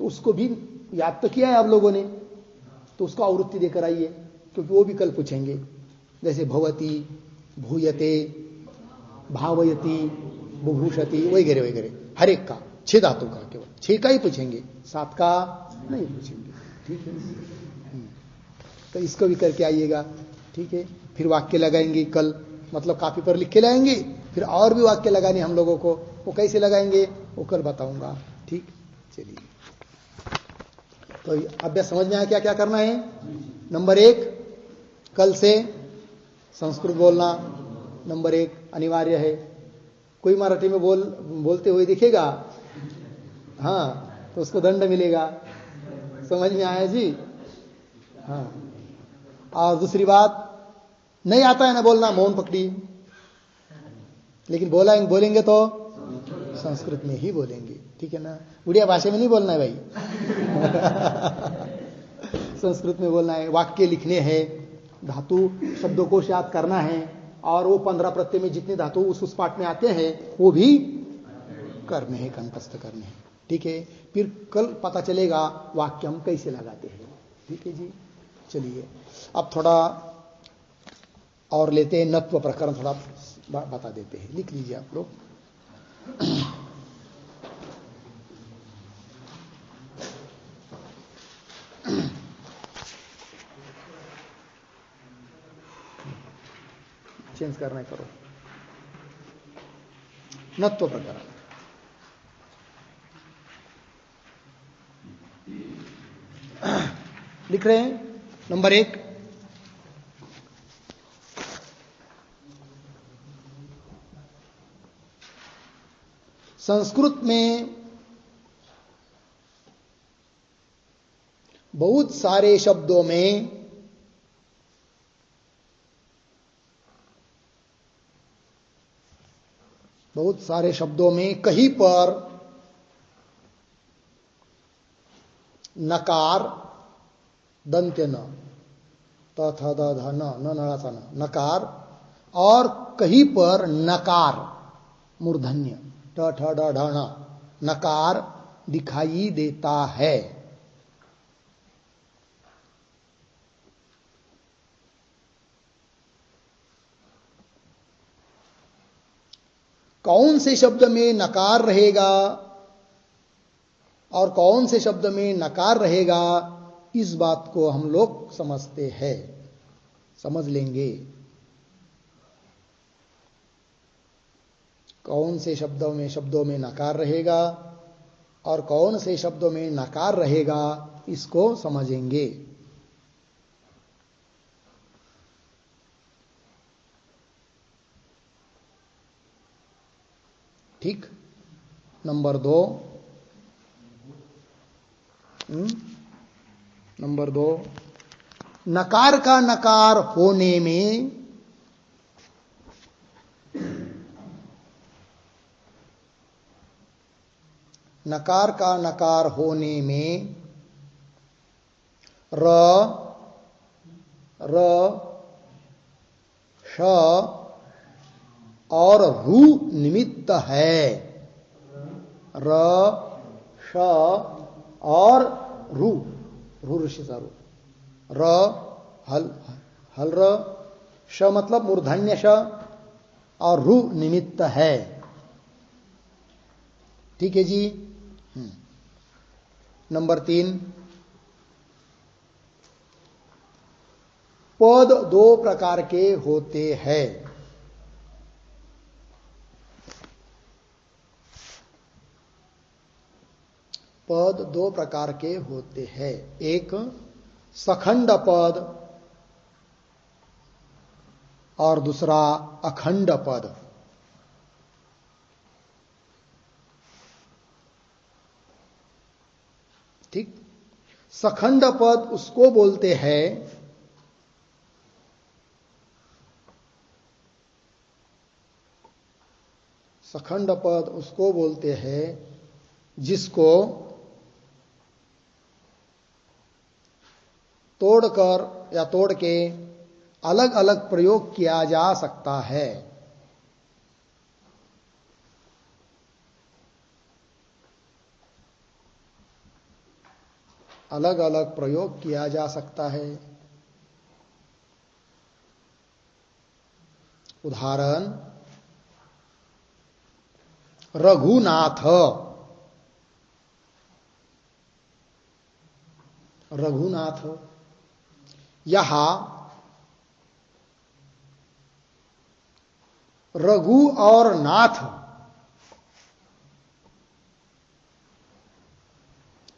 तो उसको भी याद तो किया है आप लोगों ने, तो उसको आवृत्ति देकर आइए, क्योंकि वो भी कल पूछेंगे। जैसे भवती, भूयते, भावयति, बुभूषति, वगैरह वगैरह, हर एक का 6 धातु का, केवल 6 का ही पूछेंगे, 7 का नहीं पूछेंगे। ठीक है, तो इसको भी करके आइएगा। ठीक है, फिर वाक्य लगाएंगे कल, मतलब काफी पर लिख के लाएंगे, फिर और भी वाक्य लगाने हम लोगों को, वो कैसे लगाएंगे वो कल बताऊंगा। ठीक, चलिए, तो अभ्यास समझ में आया क्या क्या करना है? नंबर 1, कल से संस्कृत बोलना नंबर 1 अनिवार्य है। कोई मराठी में बोलते हुए दिखेगा, हाँ, तो उसको दंड मिलेगा। समझ में आया जी? हाँ। और दूसरी बात, नहीं आता है ना बोलना, मौन पकड़ी, लेकिन बोलेंगे तो संस्कृत में ही बोलेंगे। ठीक है ना, उड़िया भाषा में नहीं बोलना है भाई। संस्कृत में बोलना है, वाक्य लिखने हैं, धातु शब्दों को याद करना है, और वो 15 प्रत्यय में जितने धातु उस पाठ में आते हैं वो भी करने हैं, कंठस्थ करने हैं। ठीक है, फिर कल पता चलेगा वाक्य हम कैसे लगाते हैं। ठीक है जी, चलिए अब थोड़ा और लेते हैं, नत्व प्रकरण थोड़ा बता देते हैं, लिख लीजिए आप लोग। चेंज करना है, करो। नत्व प्रकरण, लिख रहे हैं। नंबर 1, संस्कृत में बहुत सारे शब्दों में कहीं पर नकार, दंत्य न, त थ द ध न, न सा न, नकार, और कहीं पर नकार मूर्धन्य, ट ठ ड ढ ण, नकार दिखाई देता है। कौन से शब्द में नकार रहेगा और कौन से शब्द में नकार रहेगा, इस बात को हम लोग समझते हैं, समझ लेंगे। कौन से शब्दों में नकार रहेगा और कौन से शब्दों में नकार रहेगा, इसको समझेंगे। ठीक। नंबर 2, नकार का नकार होने में नकार का नकार होने में र, श और रू निमित्त है। र, श और रू, ऋषि सारू, र हल र, श मतलब मूर्धन्य श और रू निमित्त है। ठीक है जी। नंबर 3, पद 2 प्रकार के होते हैं। पद 2 प्रकार के होते हैं। एक सखंड पद और दूसरा अखंड पद। ठीक। सखंड पद उसको बोलते हैं सखंड पद उसको बोलते हैं जिसको तोड़कर या तोड़ के अलग अलग प्रयोग किया जा सकता है। अलग अलग प्रयोग किया जा सकता है। उदाहरण, रघुनाथ। रघुनाथ, यहां रघु और नाथ,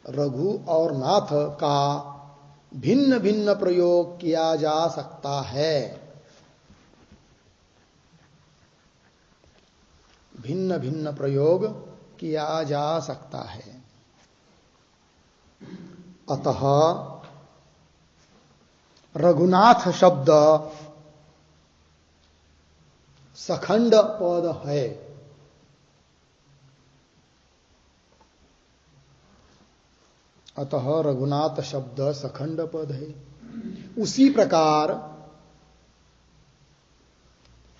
रघु और नाथ का भिन्न भिन्न प्रयोग किया जा सकता है। भिन्न भिन्न प्रयोग किया जा सकता है। अतः रघुनाथ शब्द सखंड पद है। अतः रघुनाथ शब्द सखंड पद है। उसी प्रकार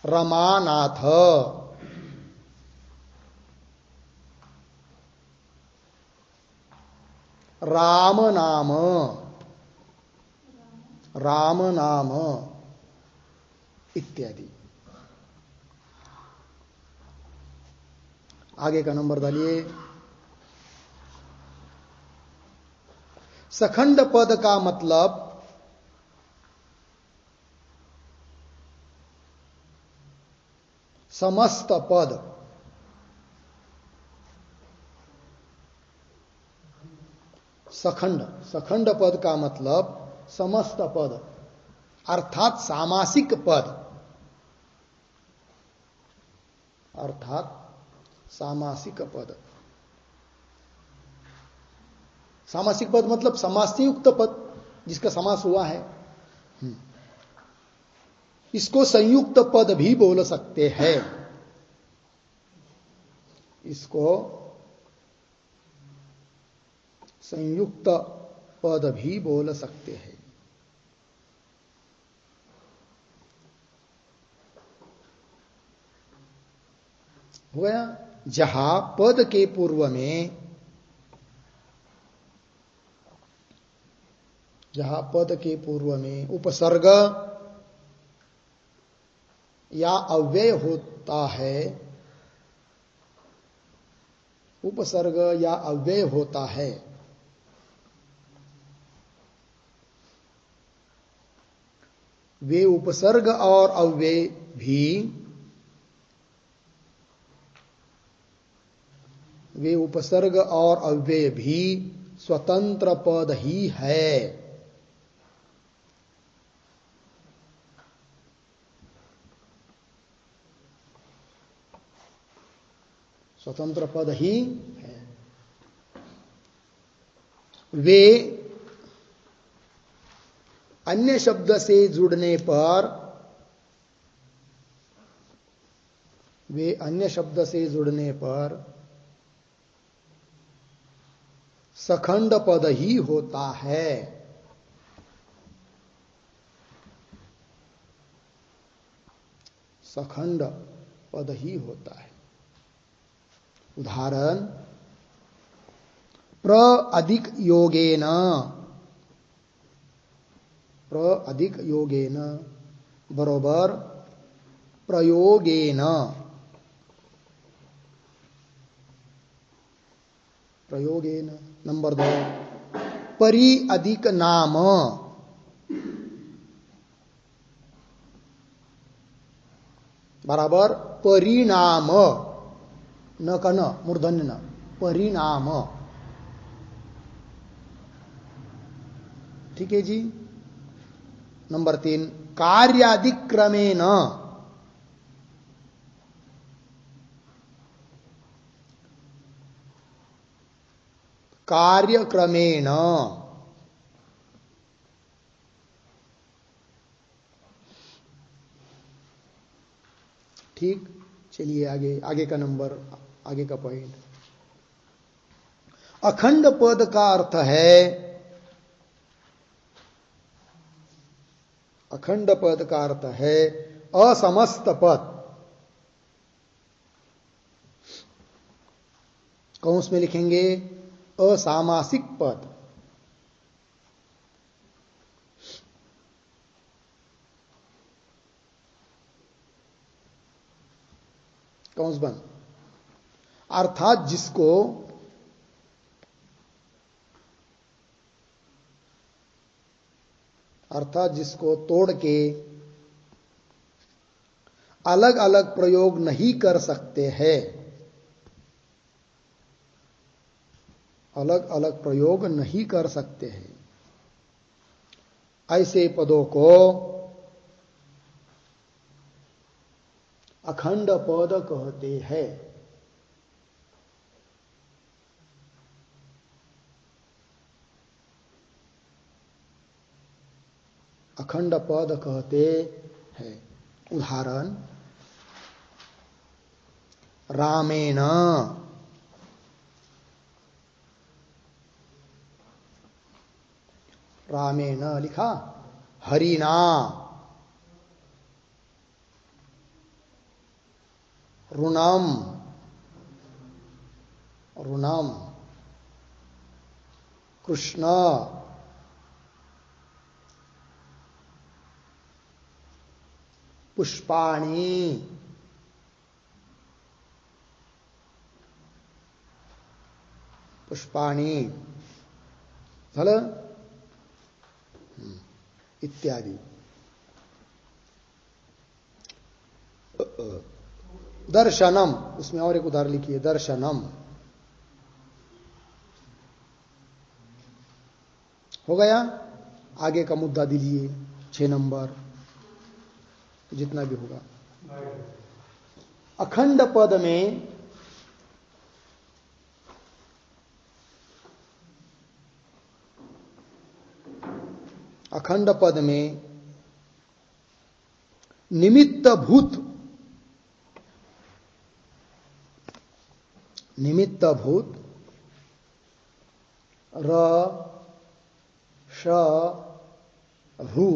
रमानाथ, राम नाम, राम नाम इत्यादि। आगे का नंबर डालिए। सखंड पद का मतलब समस्त पद। सखंड पद का मतलब समस्त पद अर्थात सामासिक पद। अर्थात सामासिक पद। सामासिक पद मतलब समास से युक्त पद जिसका समास हुआ है। इसको संयुक्त पद भी बोल सकते हैं। इसको संयुक्त पद भी बोल सकते हैं। हो गया। जहां पद के पूर्व में, जहां पद के पूर्व में उपसर्ग या अव्यय होता है, उपसर्ग या अव्यय होता है, वे उपसर्ग और अव्यय भी वे उपसर्ग और अव्यय भी स्वतंत्र पद ही है। स्वतंत्र पद ही है। वे अन्य शब्द से जुड़ने पर, वे अन्य शब्द से जुड़ने पर सखंड पद ही होता है। सखंड पद ही होता है। उदाहरण, प्र अधिक योगेन, प्र अधिक योगेन बरोबर प्रयोगेन, प्रयोगेन। नंबर 2, परि अधिक नाम, बराबर परिणाम, न का न, मूर्धन्य न, परिणाम। ठीक है जी। नंबर 3, कार्यादिक्रमेण, कार्यक्रमेण। ठीक, चलिए आगे, आगे का नंबर, आगे का पॉइंट। अखंड पद का अर्थ है, अखंड पद का अर्थ है असमस्त पद। कौंस में लिखेंगे असामासिक पद। कौंस बंद। अर्थात जिसको तोड़ के अलग अलग प्रयोग नहीं कर सकते हैं, अलग अलग प्रयोग नहीं कर सकते हैं, ऐसे पदों को अखंड पद कहते हैं। अखंड पद कहते हैं। उदाहरण, रामेण, रामेण लिखा, हरिणा, ऋणम, ऋणम, कृष्ण, पुष्पाणि, पुष्पाणि, झालं, इत्यादि। दर्शनम, उसमें और एक उदाहरण लिखिए, दर्शनम। हो गया। आगे का मुद्दा दीजिए, 6 नंबर, जितना भी होगा। अखंड पद में अखंड पद में निमित्त भूत र, श, रु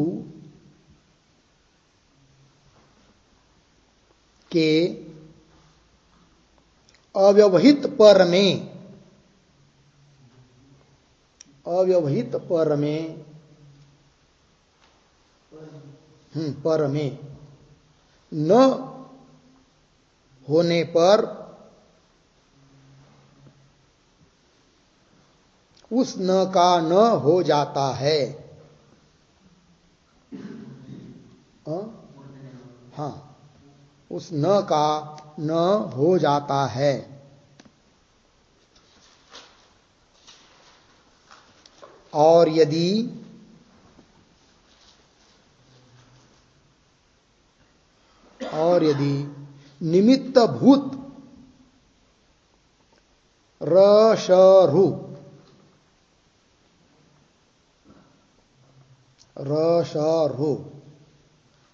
के अव्यवहित पर में, अव्यवहित पर में, पर में न होने पर उस न का न हो जाता है। हाँ, उस न का न हो जाता है। और यदि निमित्त भूत रशरु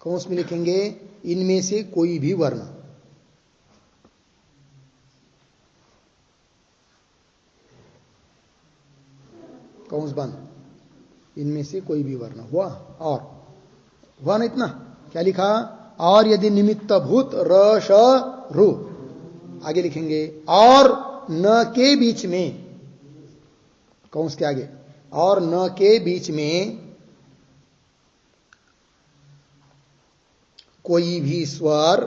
कौंस में लिखेंगे इनमें से कोई भी वर्ण, कौंस बंद, इनमें से कोई भी वर्ण हुआ। और हुआ ना इतना, क्या लिखा, और यदि निमित्त भूत रशरु, आगे लिखेंगे और न के बीच में, कौंस के आगे, और न के बीच में कोई भी स्वर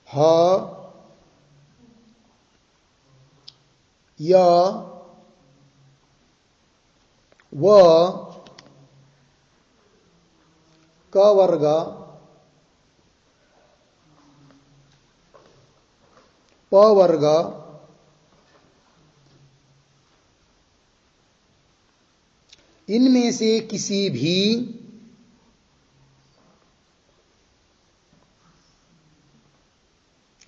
ह य व क वर्ग प वर्ग इनमें से किसी भी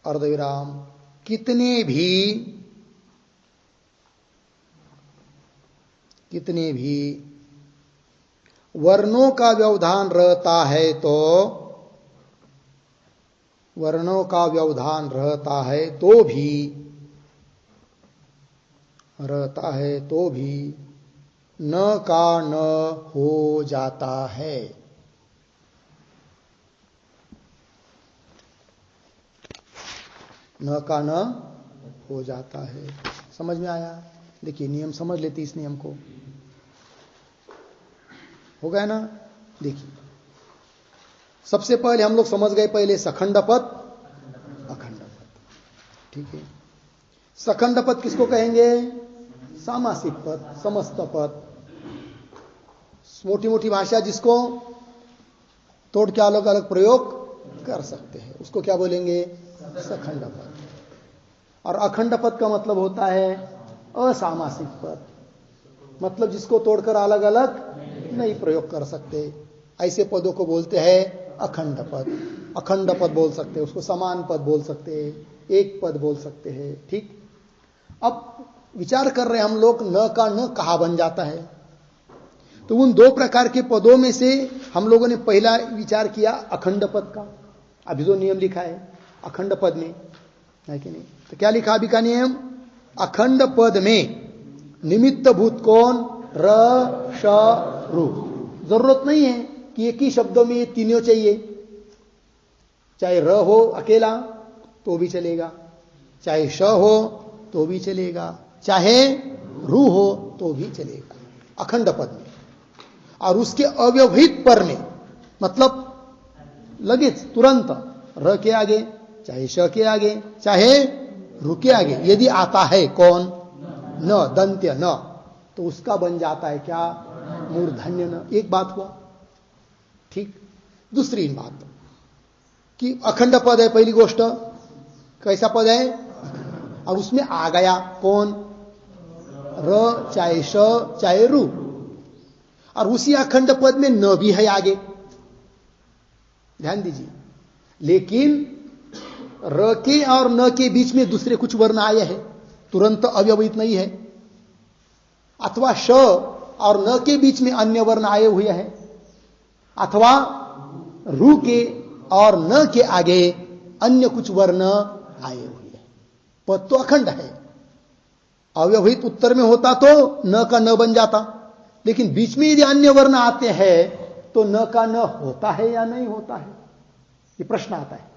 अर्धविराम कितने भी वर्णों का व्यवधान रहता है तो भी न का न हो जाता है। न का न हो जाता है। समझ में आया? देखिए नियम समझ लेते इस नियम को, हो गया ना। देखिए सबसे पहले हम लोग समझ गए पहले सखंड पद अखंड पद, ठीक है। सखंड पद किसको कहेंगे? सामासिक पद, समस्त पद, मोटी मोटी भाषा जिसको तोड़ के अलग अलग प्रयोग कर सकते हैं उसको क्या बोलेंगे? सखंड पद। और अखंड पद का मतलब होता है असामासिक पद, मतलब जिसको तोड़कर अलग अलग नहीं प्रयोग कर सकते, ऐसे पदों को बोलते हैं अखंड पद। अखंड पद बोल सकते हैं उसको, समान पद बोल सकते हैं, एक पद बोल सकते हैं, ठीक। अब विचार कर रहे हैं हम लोग न का न कहाँ बन जाता है, तो उन दो प्रकार के पदों में से हम लोगों ने पहला विचार किया अखंड पद का। अभी जो नियम लिखा है अखंड पद में है कि नहीं, तो क्या लिखा अभी का नियम? अखंड पद में निमित्त भूत कौन? र श रु। जरूरत नहीं है कि एक ही शब्दों में ये तीनों चाहिए, चाहे र हो अकेला तो भी चलेगा, चाहे श हो तो भी चलेगा, चाहे रु हो तो भी चलेगा, अखंड पद में। और उसके अव्यवहित पर में, मतलब लगेच तुरंत र के आगे, चाहे श के आगे, चाहे रु के आगे यदि आता है कौन? न, दंत्य न, तो उसका बन जाता है क्या? मूर्धन्य न। एक बात हुआ, ठीक। दूसरी बात कि अखंड पद है, पहली गोष्ट कैसा पद है? और उसमें आ गया कौन? र, चाहे श चाहे रु, और उसी अखंड पद में न भी है आगे, ध्यान दीजिए। लेकिन र के और न के बीच में दूसरे कुछ वर्ण आए हैं, तुरंत अव्यवहित नहीं है, अथवा श और न के बीच में अन्य वर्ण आए हुए हैं, अथवा रु के और न के आगे अन्य कुछ वर्ण आए हुए हैं, पद तो अखंड है। अव्यवहित उत्तर में होता तो न का न बन जाता, लेकिन बीच में यदि अन्य वर्ण आते हैं तो न का न होता है या नहीं होता है, ये प्रश्न आता है।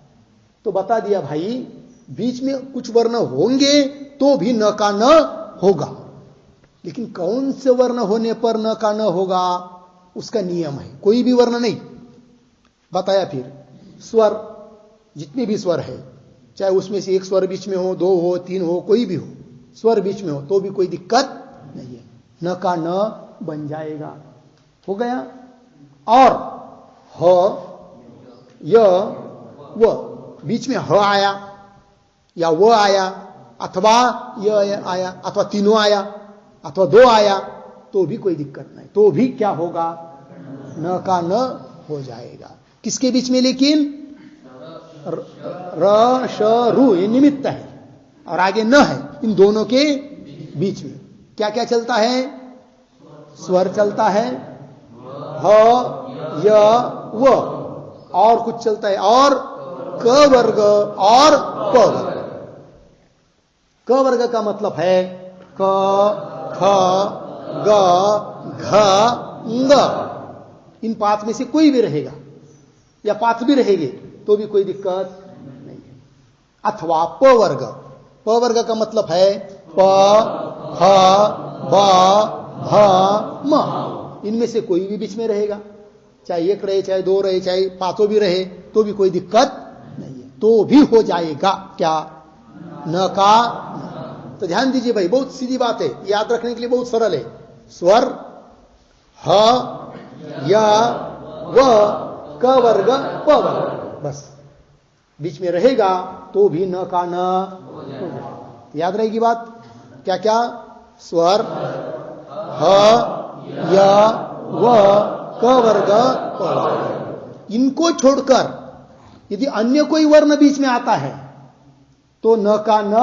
तो बता दिया भाई, बीच में कुछ वर्ण होंगे तो भी न का न होगा, लेकिन कौन से वर्ण होने पर न का न होगा उसका नियम है, कोई भी वर्ण नहीं बताया। फिर स्वर, जितने भी स्वर है, चाहे उसमें से एक स्वर बीच में हो, दो हो, तीन हो, कोई भी हो, स्वर बीच में हो तो भी कोई दिक्कत नहीं है, न का न बन जाएगा, हो गया। और ह य व बीच में ह आया या व आया अथवा यह आया अथवा तीनों आया अथवा दो आया तो भी कोई दिक्कत नहीं, तो भी क्या होगा, न का न हो जाएगा। किसके बीच में लेकिन, र श रु ये निमित्त है और आगे न है, इन दोनों के बीच में क्या क्या चलता है, स्वर चलता है, ह य व, और कुछ चलता है, और क वर्ग और प वर्ग। क वर्ग का मतलब है क ख ग घ ङ, इन पांच में से कोई भी रहेगा या पांच भी रहेंगे तो भी कोई दिक्कत नहीं है। अथवा प वर्ग, प वर्ग का मतलब है प फ ब भ म, इनमें से कोई भी बीच में रहेगा, चाहे एक रहे चाहे दो रहे चाहे पांचों भी रहे तो भी कोई दिक्कत नहीं है, तो भी हो जाएगा क्या, न का न। तो ध्यान दीजिए भाई, बहुत सीधी बात है, याद रखने के लिए बहुत सरल है। स्वर ह या व क वर्ग प वर्ग, बस बीच में रहेगा तो भी न का न हो जाएगा। याद रहेगी बात, क्या क्या, स्वर ह या व क वर्ग प वर्ग, इनको छोड़कर यदि अन्य कोई वर्ण बीच में आता है तो न का न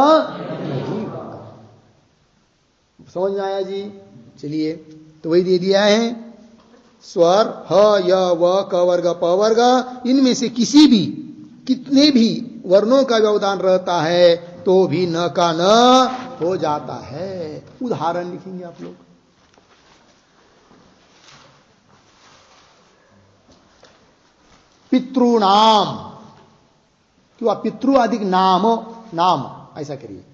नहीं होगा। समझ में आया जी? चलिए, तो वही दे दिया है, स्वर ह य व क वर्ग प वर्ग, इनमें से किसी भी कितने भी वर्णों का व्यवधान रहता है तो भी न का न हो जाता है। उदाहरण लिखेंगे आप लोग। पितृणाम, क्यों पितृ अधिक नाम, नाम ऐसा करिए,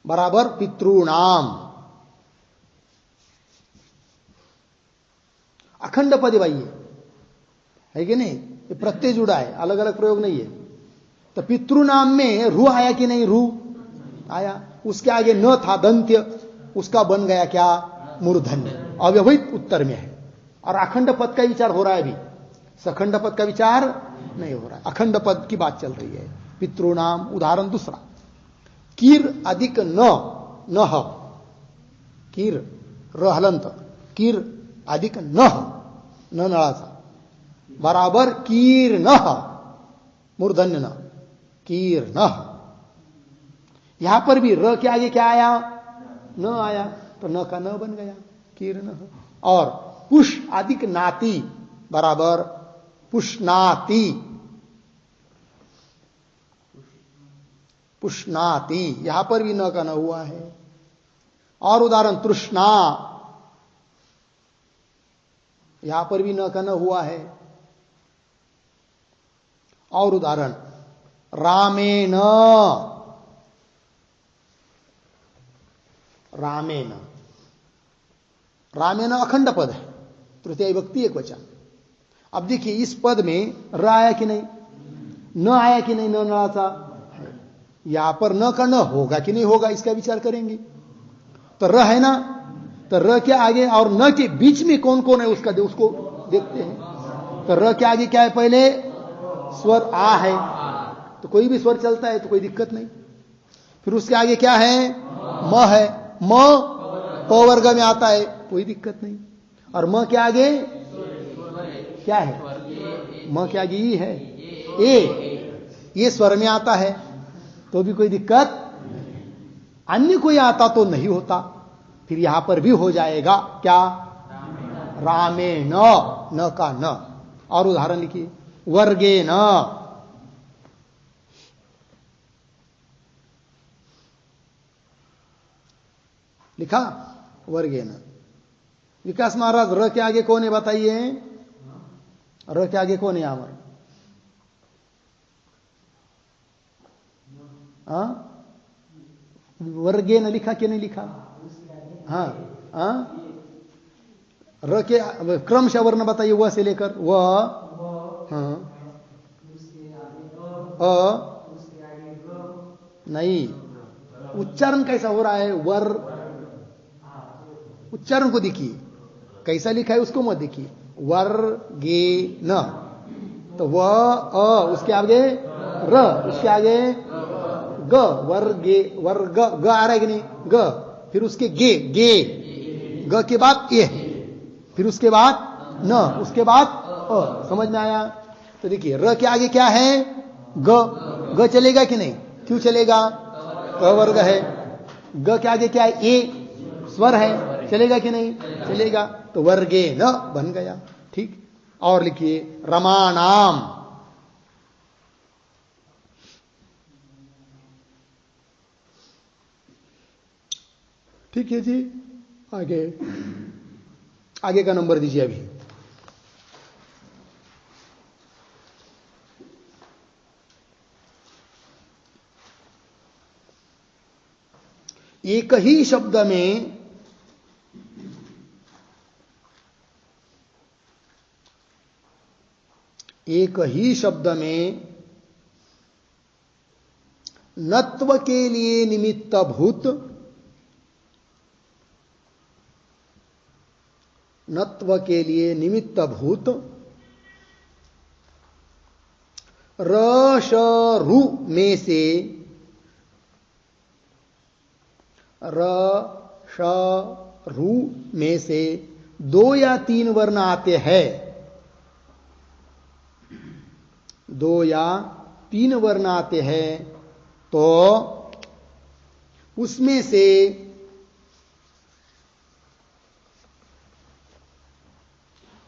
बराबर पितृणाम। अखंड पद भाई है कि नहीं, ये प्रत्यय जुड़ा है, अलग अलग प्रयोग नहीं है। तो पितृ नाम में रू आया कि नहीं, रू आया, उसके आगे न था दंत्य, उसका बन गया क्या, मूर्धन्य, अव्यवहित उत्तर में है। और अखंड पद का विचार हो रहा है अभी, सखंड पद का विचार नहीं हो रहा है, अखंड पद की बात चल रही है। पितृनाम। उदाहरण दूसरा, कीर अधिक न, नह, कीर र हलंत, कीर अधिक नह, न नळाचा, बराबर कीर नह, मूर्धन्य न, कीर नह। यहां पर भी र के आगे क्या आया, न आया, तो न का न बन गया, कीर नह। और पुष अधिक नाती, बराबर पुष्णाति, पुष्णाति, यहां पर भी न का न हुआ है। और उदाहरण तृष्णा, यहां पर भी न का न हुआ है। और उदाहरण रामेण, रामेण, रामेण अखंड पद है, तृतीय विभक्ति एक वचन। अब देखिए इस पद में र आया कि नहीं, न आया कि नहीं, न नळाचा, यहां पर न का न होगा कि नहीं होगा, इसका विचार करेंगे। तो र है ना, तो र के आगे और न के बीच में कौन कौन है उसका उसको देखते हैं। तो र के आगे क्या है, पहले स्वर आ है, तो कोई भी स्वर चलता है तो कोई दिक्कत नहीं। फिर उसके आगे क्या है, म है, म प वर्ग में आता है, कोई दिक्कत नहीं। और म के आगे क्या है, म के आगे ई है, ए, ये स्वर में आता है तो भी कोई दिक्कत, अन्य कोई आता तो नहीं होता। फिर यहां पर भी हो जाएगा क्या, रामेण, न का न। और उदाहरण लिखिए, वर्गेण, लिखा वर्गेण। विकास महाराज र के आगे कौन है बताइए, र के आगे कौन है यहां पर, वर्गेण लिखा कि नहीं लिखा, हाँ हाँ, र के क्रमशः वर्ण बताइए, व से लेकर व, हाँ, अ, नहीं, उच्चारण कैसा हो रहा है, वर, उच्चारण को देखिए कैसा लिखा है उसको मत देखिए, वर्गेण, तो व अ, उसके आगे र, उसके आगे ग, वर्गे, वर्ग, ग आ रहा है कि नहीं, ग, फिर उसके गे, गे, ग के बाद ए, फिर उसके बाद न, उसके बाद अ, समझ में आया। तो देखिए र के आगे क्या है, ग, ग चलेगा कि नहीं, क्यों चलेगा, क वर्ग है। ग के आगे क्या है, ए, स्वर है, चलेगा कि नहीं, चलेगा। तो वर्गे न बन गया, ठीक। और लिखिए रमानाम, ठीक है जी। आगे, आगे का नंबर दीजिए अभी। एक ही शब्द में नत्व के लिए निमित्त भूत, नत्व के लिए निमित्त भूत र श रु में से, र श रु में से 2 या 3 वर्ण आते हैं, 2 या 3 वर्ण आते हैं, तो उसमें से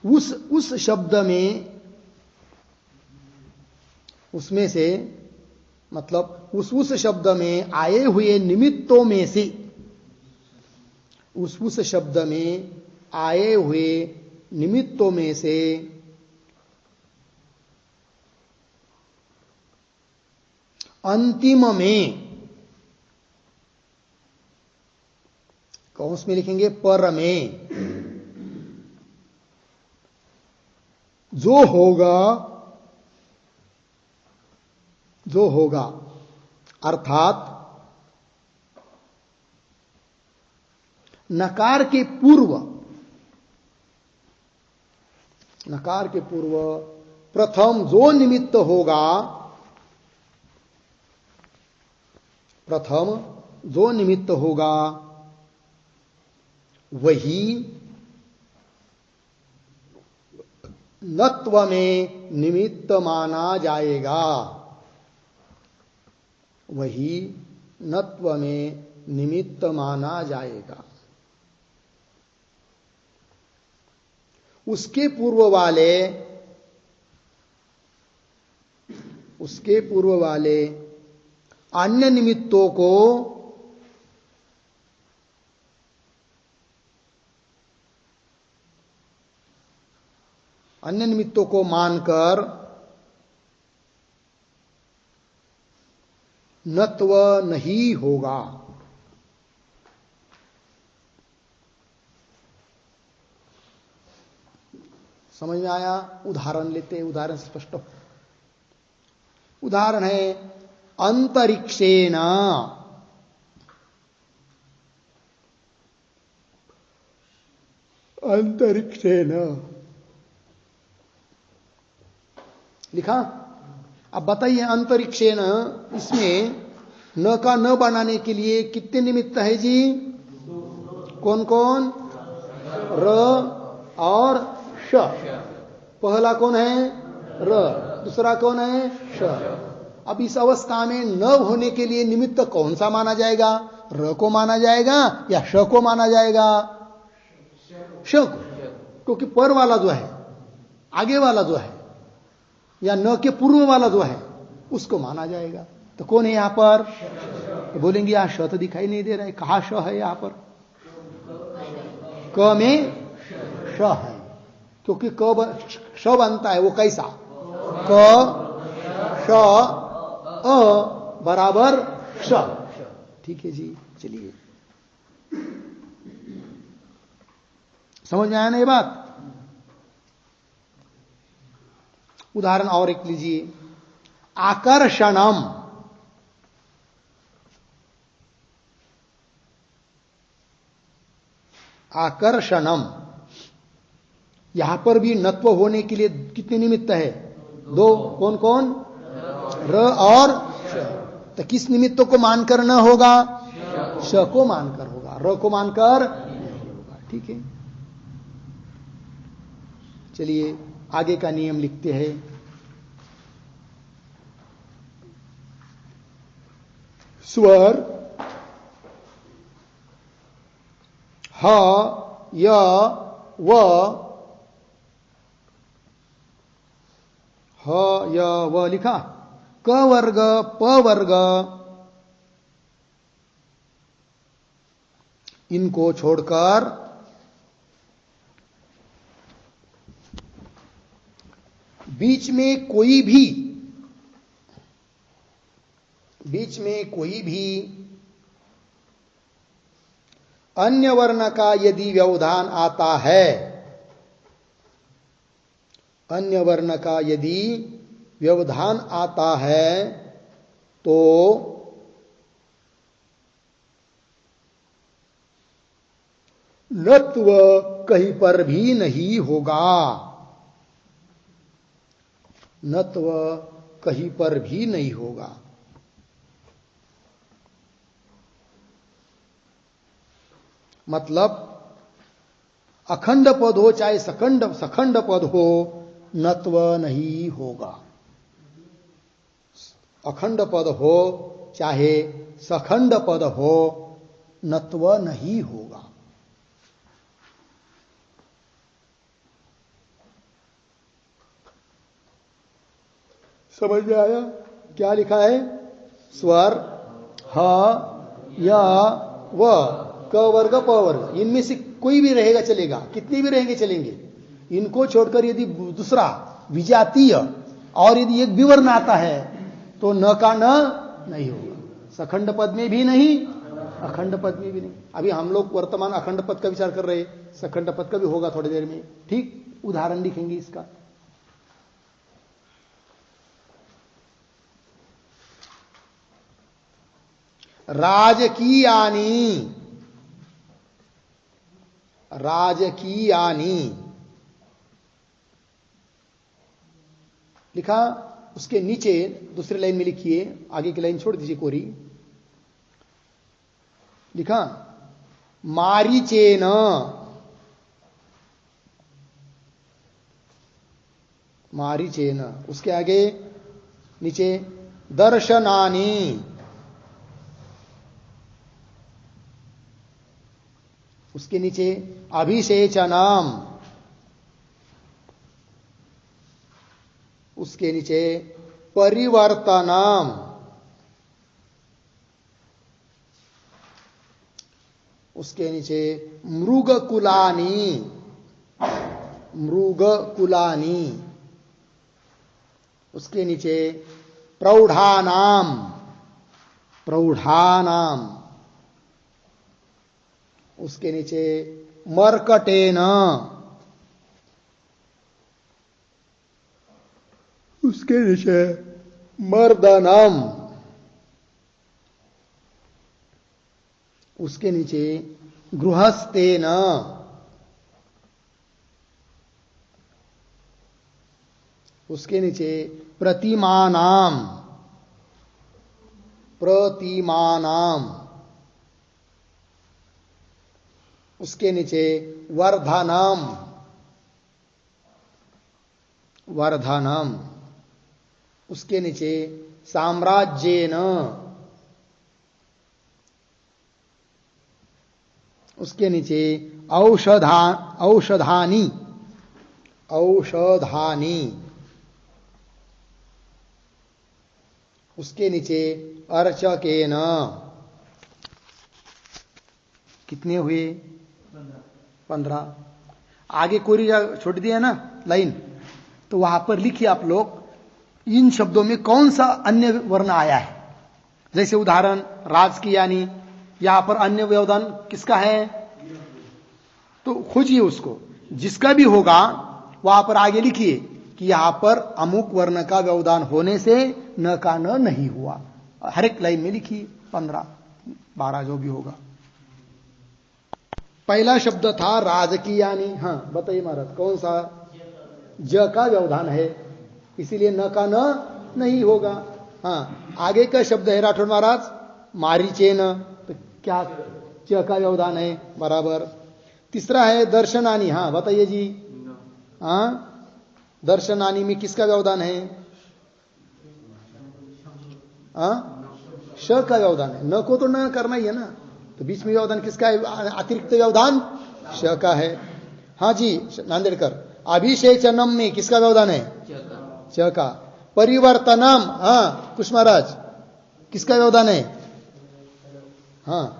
उस शब्द में, उसमें से मतलब उस शब्द में आए हुए निमित्तों में से, उस शब्द में आए हुए निमित्तों में से अंतिम में, कौंस में लिखेंगे पर में, जो होगा अर्थात नकार के पूर्व प्रथम जो निमित्त होगा, प्रथम जो निमित्त होगा वही नत्व में निमित्त माना जाएगा, वही नत्व में निमित्त माना जाएगा। उसके पूर्व वाले अन्य निमित्तों को मानकर नत्व नहीं होगा। समझ में आया? उदाहरण लेते हैं, उदाहरण स्पष्ट हो। उदाहरण है अंतरिक्षेण, अंतरिक्षेण लिखा। अब बताइए अंतरिक्षेण, इसमें न का न बनाने के लिए कितने निमित्त है जी? कौन कौन? र और श। पहला कौन है? र। दूसरा कौन है? श। अब इस अवस्था में न होने के लिए निमित्त कौन सा माना जाएगा? र को माना जाएगा या श को माना जाएगा? श को, क्योंकि पर वाला जो है, आगे वाला जो है, या न के पूर्व वाला जो है, उसको माना जाएगा। तो कौन है यहां पर? तो बोलेंगे यहां श तो दिखाई नहीं दे रहा है, कहां श है? यहां पर क में श है, क्योंकि श बनता है वो कैसा? क श अ बराबर श। ठीक है जी, चलिए समझ में आया ना ये बात? उदाहरण और एक लीजिए, आकर्षणम। आकर्षणम, यहां पर भी नत्व होने के लिए कितने निमित्त है? 2। कौन कौन? र और श। तो किस निमित्त को मानकर न होगा? श को मानकर होगा, र को मानकर नहीं होगा। ठीक है, चलिए आगे का नियम लिखते हैं। स्वर ह, य, व, ह, य, व लिखा, क वर्ग, प वर्ग, इनको छोड़कर बीच में कोई भी अन्य वर्ण का यदि व्यवधान आता है, अन्य वर्ण का यदि व्यवधान आता है तो नत्व कहीं पर भी नहीं होगा, नत्व कहीं पर भी नहीं होगा। मतलब अखंड पद हो चाहे सखंड पद हो, नत्व नहीं होगा। अखंड पद हो चाहे सखंड पद हो, नत्व नहीं होगा। समझ में आया? क्या लिखा है? स्वर ह, य, व, क वर्ग, प वर्ग, इनमें से कोई भी रहेगा चलेगा, कितने भी रहेंगे चलेंगे। इनको छोड़कर यदि दूसरा विजातीय और यदि एक विवर्ण आता है तो न का न नहीं होगा। सखंड पद में भी नहीं, अखंड पद में भी नहीं। अभी हम लोग वर्तमान अखंड पद का विचार कर रहे हैं, सखंड पद का भी होगा थोड़ी देर में। ठीक, उदाहरण लिखेंगे इसका। राजकीयानि, राजकीयानि लिखा, उसके नीचे दूसरी लाइन में लिखिए, आगे की लाइन छोड़ दीजिए कोरी। लिखा मारीचेन, मारीचेन, उसके आगे नीचे दर्शनानि, उसके नीचे अभिषेचनम, उसके नीचे परिवर्तनम, उसके नीचे मृगकुलानि, मृगकुलानि, उसके नीचे प्रौढ़ानाम, प्रौढ़ानाम, उसके नीचे मर्कटेन, उसके नीचे मर्दनम, उसके नीचे गृहस्थेन, उसके नीचे प्रतिमानाम, प्रतिमानाम, उसके नीचे वर्धनम, वर्धनम, उसके नीचे साम्राज्येन, उसके नीचे औषधानि, औषधानि, उसके नीचे अर्चकेन। कितने हुए? 15। आगे कोई छोड़ दिया ना लाइन, तो वहां पर लिखिए आप लोग इन शब्दों में कौन सा अन्य वर्ण आया है। जैसे उदाहरण राजकीयानि, यहां पर अन्य व्यवधान किसका है? तो खोजिए उसको, जिसका भी होगा वहां पर आगे लिखिए कि यहां पर अमुक वर्ण का व्यवधान होने से न का न नहीं हुआ। हर एक लाइन में लिखिए 15 12 जो भी होगा। पहला शब्द था राजकीयानि। हाँ बताइए महाराज, कौन सा? ज का व्यवधान है, इसीलिए न का न नहीं होगा। हाँ, आगे का शब्द है राठौर महाराज मारीचेन, तो क्या च का व्यवधान है, बराबर। तीसरा है दर्शनानी, हाँ बताइए जी, हाँ दर्शनानी में किसका व्यवधान है? हाँ, श का व्यवधान है, न को तो न करना ही है ना, तो बीच में व्यवधान किसका है? अतिरिक्त व्यवधान श का है। हाँ जी नांदेड़कर, अभिषेचनम में किसका व्यवधान है? च का। परिवर्तनम, हाँ कुश महाराज, किसका व्यवधान है? हाँ,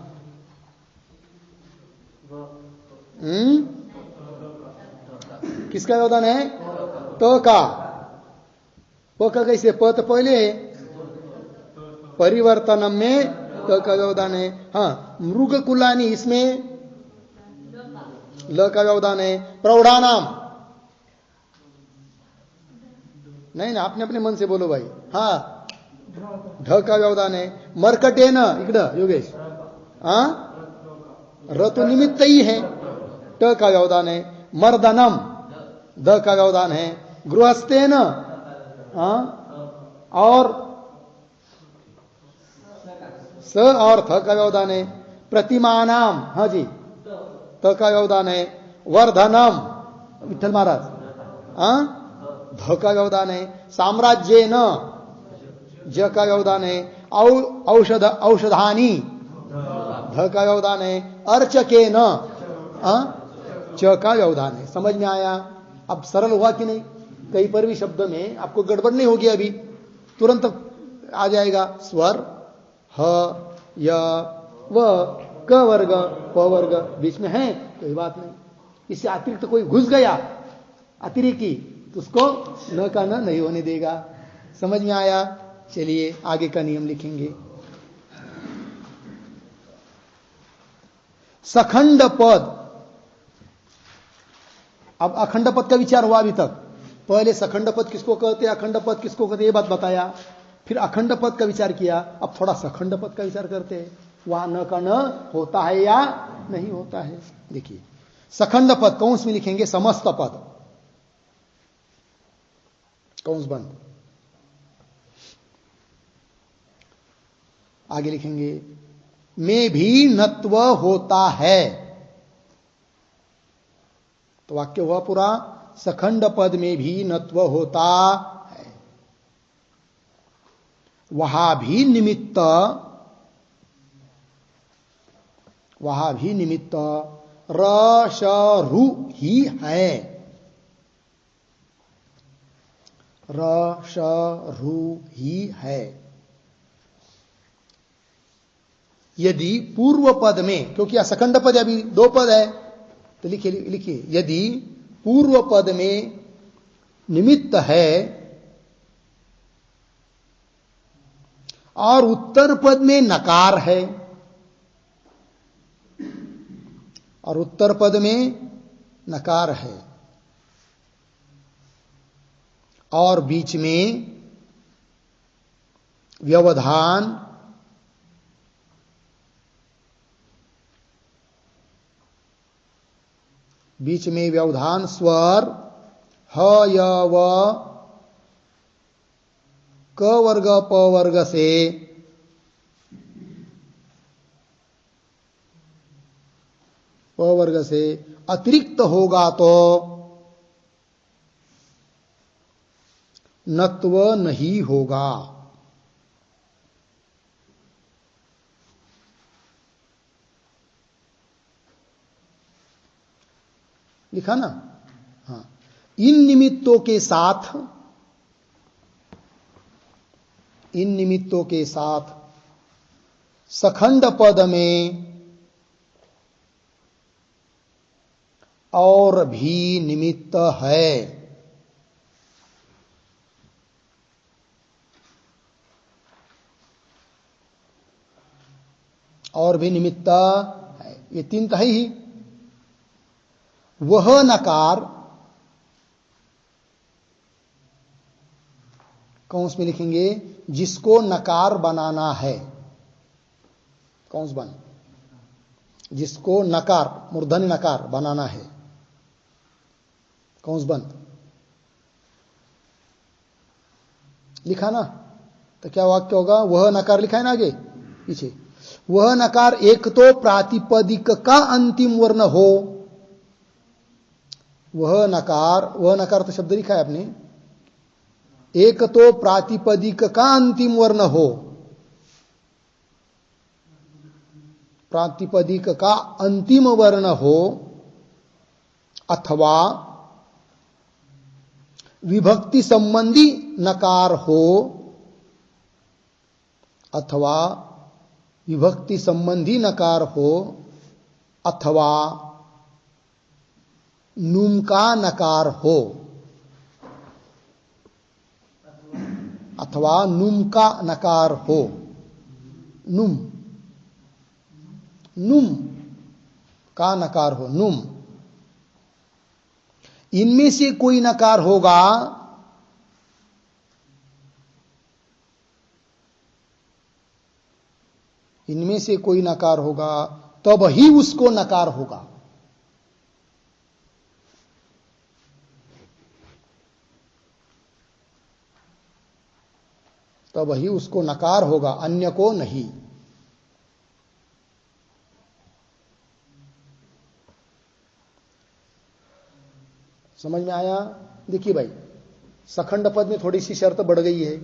किसका व्यवधान है? त का। प का कैसे? प तो पहले है, परिवर्तनम में त का व्यवधान है। हाँ, मृग कुलानी, इसमें ल का व्यवधान है। प्रौढ़ानाम, नहीं ना, अपने अपने मन से बोलो भाई। हाँ, ढ का व्यवधान है। मरकटेन, इकड़ योगेश, हाँ र तो निमित्त ही है, ट का व्यवधान है। मर्दनम, द का व्यवधान है। गृहस्थेन, हाँ, और स और थ का व्यवधान है। प्रतिमानाम, हाँ जी, त का व्यवधान है। वर्धनम, विठल महाराज, हाँ ध का व्यवधान है। साम्राज्य न, ज का व्यवधान है। औषध औषधानी, ध का व्यवधान है। अर्चके न, च का व्यवधान है। समझ में आया? अब सरल हुआ कि नहीं? कहीं पर भी शब्द में आपको गड़बड़ नहीं होगी, अभी तुरंत आ जाएगा। स्वर ह य व क वर्ग प वर्ग बीच में है, कोई बात नहीं। इससे अतिरिक्त कोई घुस गया अतिरिक्ति, तो उसको न का न नहीं होने देगा। समझ में आया? चलिए आगे का नियम लिखेंगे। सखंड पद, अब अखंड पद का विचार हुआ अभी तक। पहले सखंड पद किसको कहते हैं, अखंड पद किसको कहते हैं, ये बात बताया। फिर अखंड पद का विचार किया, अब थोड़ा सखंड पद का विचार करते हैं। वहां न का न होता है या नहीं होता है। देखिए, सखंड पद कौंस में लिखेंगे समस्त पद, कौंस बंद। आगे लिखेंगे में भी नत्व होता है, तो वाक्य हुआ पूरा सखंड पद में भी नत्व होता है। वहां भी निमित्त र श रु ही है, र श रु ही है। यदि पूर्व पद में, क्योंकि असखंड पद अभी दो पद है, तो लिखिए यदि पूर्व पद में निमित्त है और उत्तर पद में नकार है, और उत्तर पद में नकार है और बीच में व्यवधान स्वर ह य व क वर्ग प वर्ग से अतिरिक्त होगा तो नत्व नहीं होगा। लिखा ना? हाँ, इन निमित्तों के साथ सखंड पद में और भी निमित्त है। और भी निमित्त है, ये तीन तो है ही। वह नकार, कौंस में लिखेंगे जिसको नकार बनाना है, कौंस बन, जिसको नकार मूर्धन्य नकार बनाना है, कौंस बंद। लिखा ना? तो क्या वाक्य होगा? वह नकार लिखा है ना आगे पीछे, वह नकार एक तो प्रातिपदिक का अंतिम वर्ण हो, वह नकार तो शब्द लिखा है आपने, एक तो प्रातिपदिक का अंतिम वर्ण हो, प्रातिपदिक का अंतिम वर्ण हो, अथवा विभक्ति संबंधी नकार हो, अथवा विभक्ति संबंधी नकार हो, अथवा नुम का नकार हो, अथवा नुम का नकार हो, नुम का नकार हो, नुम, इनमें से कोई नकार होगा इनमें से कोई नकार होगा तब ही उसको नकार होगा। तब ही उसको नकार होगा, अन्य को नहीं। समझ में आया? देखिए भाई, सखंड पद में थोड़ी सी शर्त बढ़ गई है।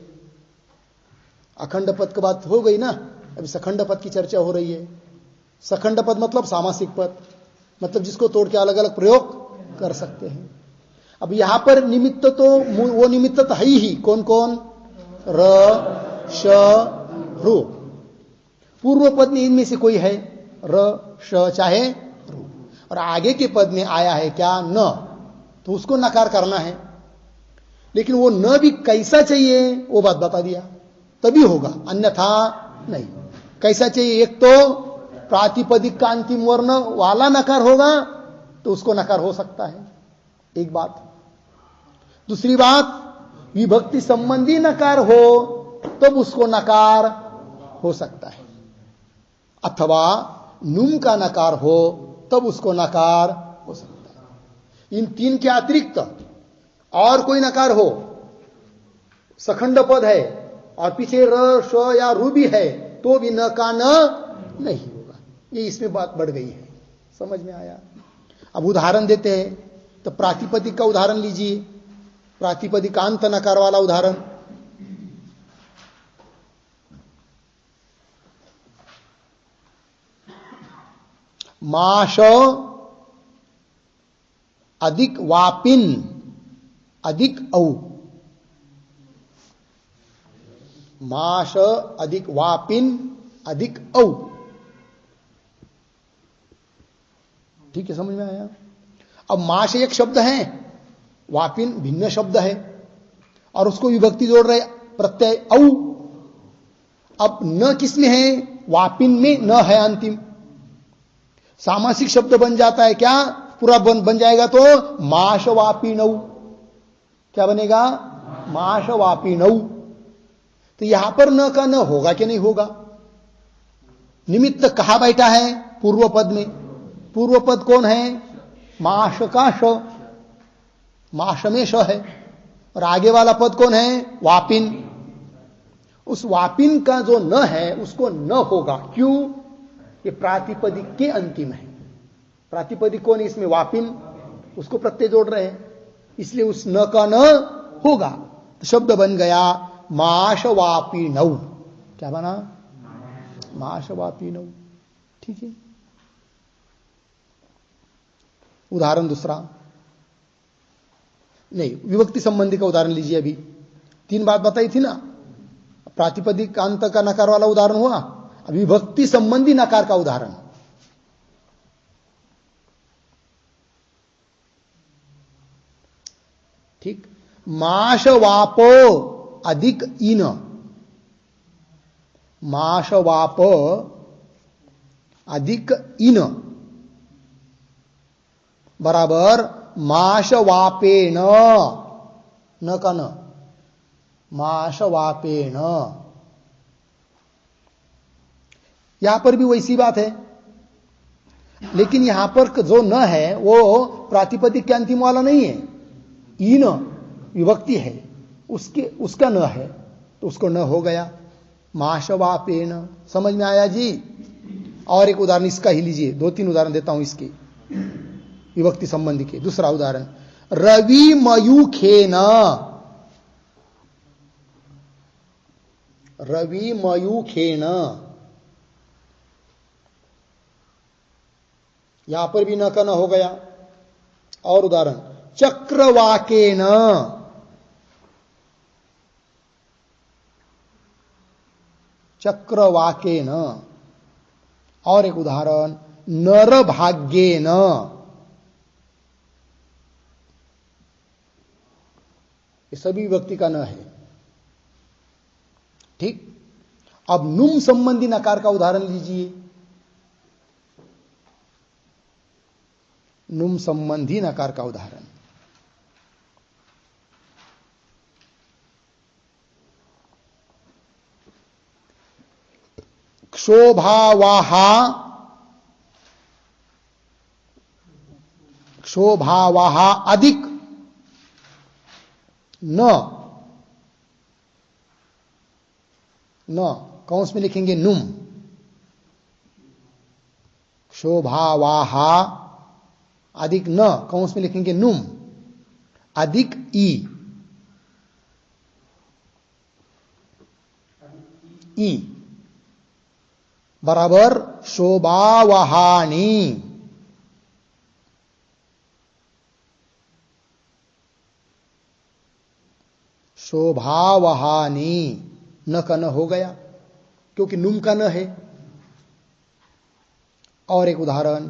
अखंड पद की बात हो गई ना, अभी सखंड पद की चर्चा हो रही है। सखंड पद मतलब सामासिक पद, मतलब जिसको तोड़ के अलग अलग प्रयोग कर सकते हैं। अब यहां पर निमित्त तो वो निमित्त तो है ही, कौन कौन? र, श, रु। पूर्व पद में इनमें से कोई है, र, श चाहे रु, और आगे के पद में आया है क्या? न, तो उसको नकार करना है। लेकिन वो न भी कैसा चाहिए वो बात बता दिया, तभी होगा, अन्यथा नहीं। कैसा चाहिए? एक तो प्रातिपदिक का अंतिम वर्ण वाला नकार होगा तो उसको नकार हो सकता है, एक बात। दूसरी बात, विभक्ति संबंधी नकार हो तब उसको नकार हो सकता है, अथवा नुम का नकार हो तब उसको नकार हो सकता है। इन तीन के अतिरिक्त और कोई नकार हो, सखंड पद है और पीछे र, श या रु भी है, तो भी न का न नहीं होगा। ये इसमें बात बढ़ गई है। समझ में आया? अब उदाहरण देते हैं, तो प्रातिपदिक का उदाहरण लीजिए, प्रातिपदिकांत नकार वाला उदाहरण। माश अधिक वापिन अधिक औ, माश अधिक वापिन अधिक औ। ठीक है, समझ में आया? अब माश एक शब्द है, वापिन भिन्न शब्द है, और उसको विभक्ति जोड़ रहे प्रत्यय औ। अब न किसमें है? वापिन में न है अंतिम। सामासिक शब्द बन जाता है क्या? पूरा बन जाएगा तो माश वापिनौ। क्या बनेगा? माश वापिनौ। तो यहां पर न का न होगा कि नहीं होगा? निमित्त कहां बैठा है? पूर्व पद में। पूर्व पद कौन है? माश का श, माश में श है, और आगे वाला पद कौन है? वापिन। उस वापिन का जो न है उसको न होगा। क्यों? ये प्रातिपदिक के अंतिम है। प्रातिपदिक कौन है इसमें? वापिन, उसको प्रत्यय जोड़ रहे हैं, इसलिए उस न का न होगा। तो शब्द बन गया माश वापिनौ। क्या बना? माश वापिनौ। ठीक है। उदाहरण दूसरा, नहीं, विभक्ति संबंधी का उदाहरण लीजिए। अभी तीन बात बताई थी ना, प्रातिपदिक अंत का नकार वाला उदाहरण हुआ, अब विभक्ति संबंधी नकार का उदाहरण। ठीक, माश वापो अधिक इन, माश वाप अधिक इन बराबर माश वापेन, न का न, माश वापेन। यहां पर भी वैसी बात है, लेकिन यहां पर जो न है वो प्रातिपदिक के अंतिम वाला नहीं है, इन विभक्ति है, उसका न है। तो उसको न हो गया, माशवापेन। समझ में आया जी? और एक उदाहरण इसका ही लीजिए, 2-3 उदाहरण देता हूं इसके विभक्ति संबंधी के। दूसरा उदाहरण, रवि मयूखेन, रवि मयूखेन, यहां पर भी न का न हो गया। और उदाहरण, चक्रवाकेन, चक्रवाकेन। और एक उदाहरण, नरभाग्येन, ये सभी विभक्ति का न है। ठीक। अब नुम संबंधी नकार का उदाहरण लीजिए। नुम संबंधी नकार का उदाहरण, क्षोभावाहा, क्षोभावाहा अधिक न, न कौंस में लिखेंगे नुम, क्षोभावाहा अधिक न, कौंस में लिखेंगे नुम, अधिक ई, ई बराबर शोभावहानी। शोभावहानी, न का न हो गया क्योंकि नुम का न है। और एक उदाहरण,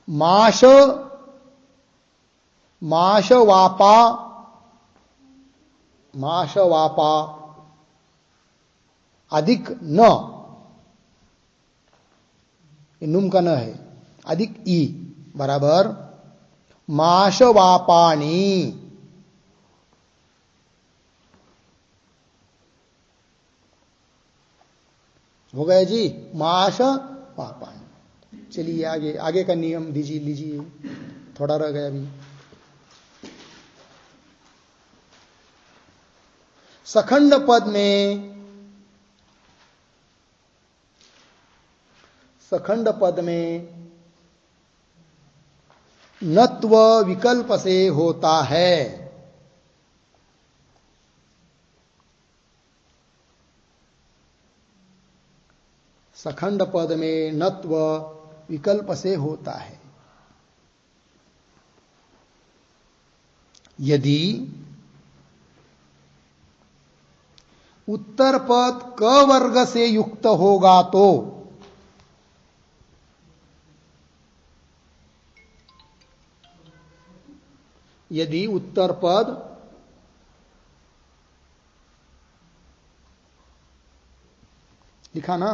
माश, माशवापा, माशवापा अधिक न, नुम का न है, अधिक ई बराबर माशवापानी। हो गया जी, माश वापानी। चलिए आगे, आगे का नियम दीजिए, लीजिए, थोड़ा रह गया अभी। सखंड पद में, सखंड पद में नत्व विकल्प से होता है। सखंड पद में नत्व विकल्प से होता है। यदि उत्तर पद क वर्ग से युक्त होगा तो, यदि उत्तर पद लिखा ना,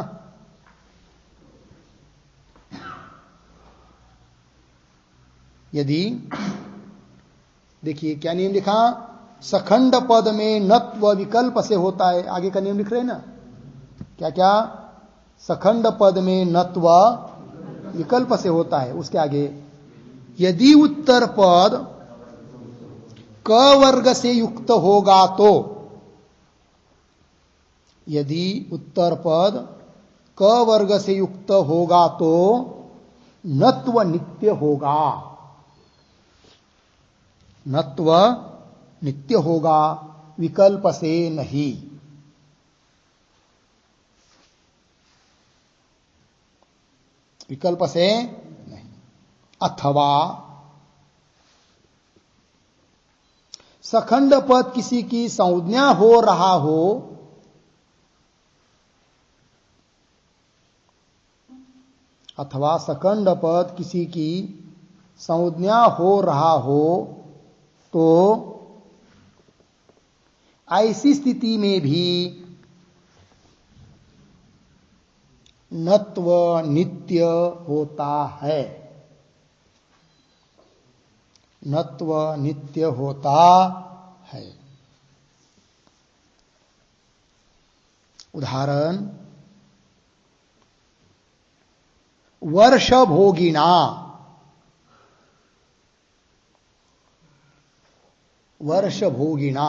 यदि देखिए क्या नियम लिखा, सखंड पद में नत्व विकल्प से होता है। आगे का नियम लिख रहे हैं ना, क्या क्या, सखंड पद में नत्व विकल्प से होता है। उसके आगे, यदि उत्तर पद क वर्ग से युक्त होगा तो, यदि उत्तर पद क वर्ग से युक्त होगा तो नत्व नित्य होगा, नत्व नित्य होगा, विकल्प से नहीं। विकल्प से नहीं। अथवा सखंड पद किसी की संज्ञा हो रहा हो, अथवा सखंड पद किसी की संज्ञा हो रहा हो तो ऐसी स्थिति में भी नत्व नित्य होता है, नत्व नित्य होता है। उदाहरण, वर्षभोगिना, वर्षभोगिना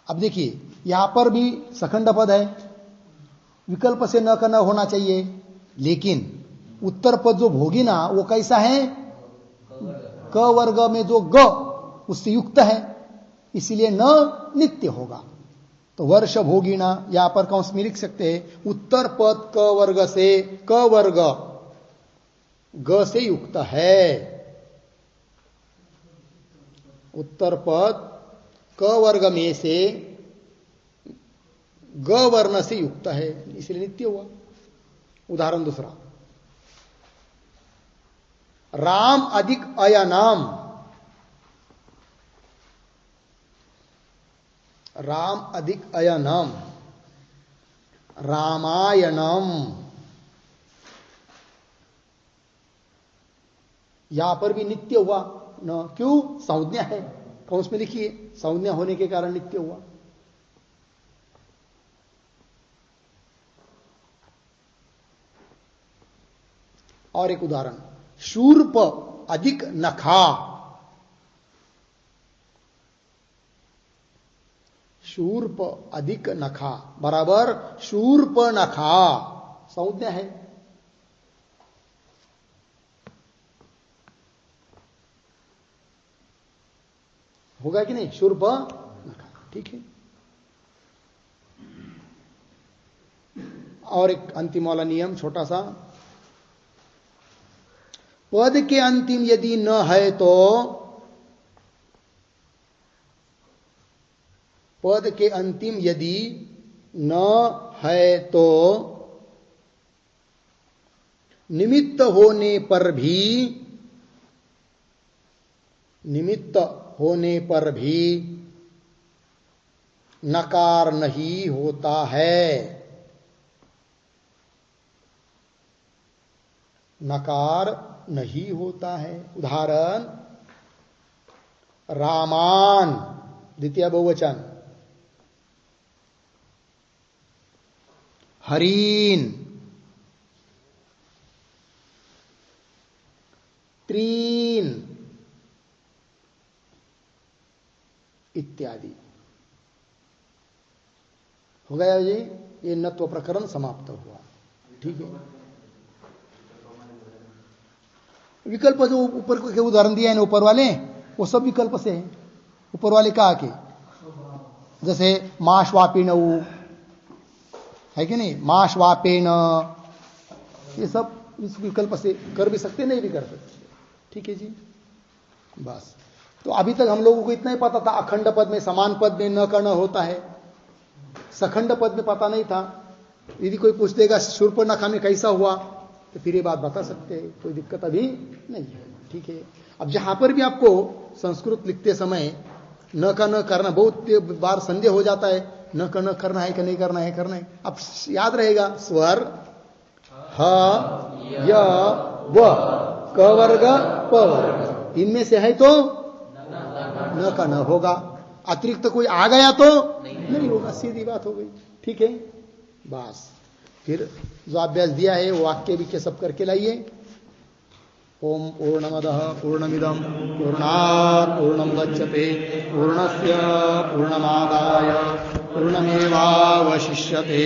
अब देखिए यहां पर भी सखंड पद है, विकल्प से न का न होना चाहिए, लेकिन उत्तर पद जो भोगी ना वो कैसा है, क वर्ग में जो ग उससे युक्त है, इसलिए न नित्य होगा। तो वर्ष भोगिना यहां पर कंस में लिख सकते हैं, उत्तर पद क वर्ग से, क वर्ग ग से युक्त है। उत्तर पद क वर्ग में से ग वर्ण से युक्त है, इसलिए नित्य हुआ। उदाहरण दूसरा, राम अधिक अयनाम, राम अधिक अयनम, रामायणम। यहां पर भी नित्य हुआ न, क्यों, संज्ञा है, कौंस में लिखिए, संज्ञा होने के कारण नित्य हुआ। और एक उदाहरण, शूर्प अधिक नखा, शूर्प अधिक नखा बराबर शूर्प नखा, संज्ञा है। होगा कि नहीं, शूर्प नखा, ठीक है। और एक अंतिम वाला नियम छोटा सा, पद के अंतिम यदि न है तो, पद के अंतिम यदि न है तो निमित्त होने पर भी, निमित्त होने पर भी नकार नहीं होता है, नकार नहीं होता है। उदाहरण, रामान द्वितीय बहुवचन, हरीन, त्रीन इत्यादि। हो गया जी, ये नत्व प्रकरण समाप्त हुआ, ठीक है। विकल्प जो ऊपर के उदाहरण दिया है ना ऊपर वाले, वो सब विकल्प से है। ऊपर वाले कहा कि जैसे माश्वापिण है कि नहीं, माश्वापेन, ये सब इस विकल्प से कर भी सकते, नहीं भी कर सकते, ठीक है जी। बस, तो अभी तक हम लोगों को इतना ही पता था, अखंड पद में समान पद में न करना होता है, सखंड पद में पता नहीं था। यदि कोई पूछ देगा शूर्पणखा में कैसा हुआ, तो फिर ये बात बता सकते हैं, कोई दिक्कत अभी नहीं है, ठीक है। अब जहां पर भी आपको संस्कृत लिखते समय न का न करना बहुत बार संदेह हो जाता है, न का न करना है कि नहीं करना है, करना है। अब याद रहेगा, स्वर ह य व, क वर्ग प वर्ग, इनमें से है तो न का न होगा, अतिरिक्त तो कोई आ गया तो नहीं होगा, सीधी बात हो गई, ठीक है। बस, फिर जो अभ्यास दिया है वो वाक्य भी के सब करके लाइए। ओम पूर्णमदः पूर्णमिदं पूर्णात् पूर्णमुदच्यते पूर्णस्य पूर्णमादाय पूर्णमेवावशिष्यते।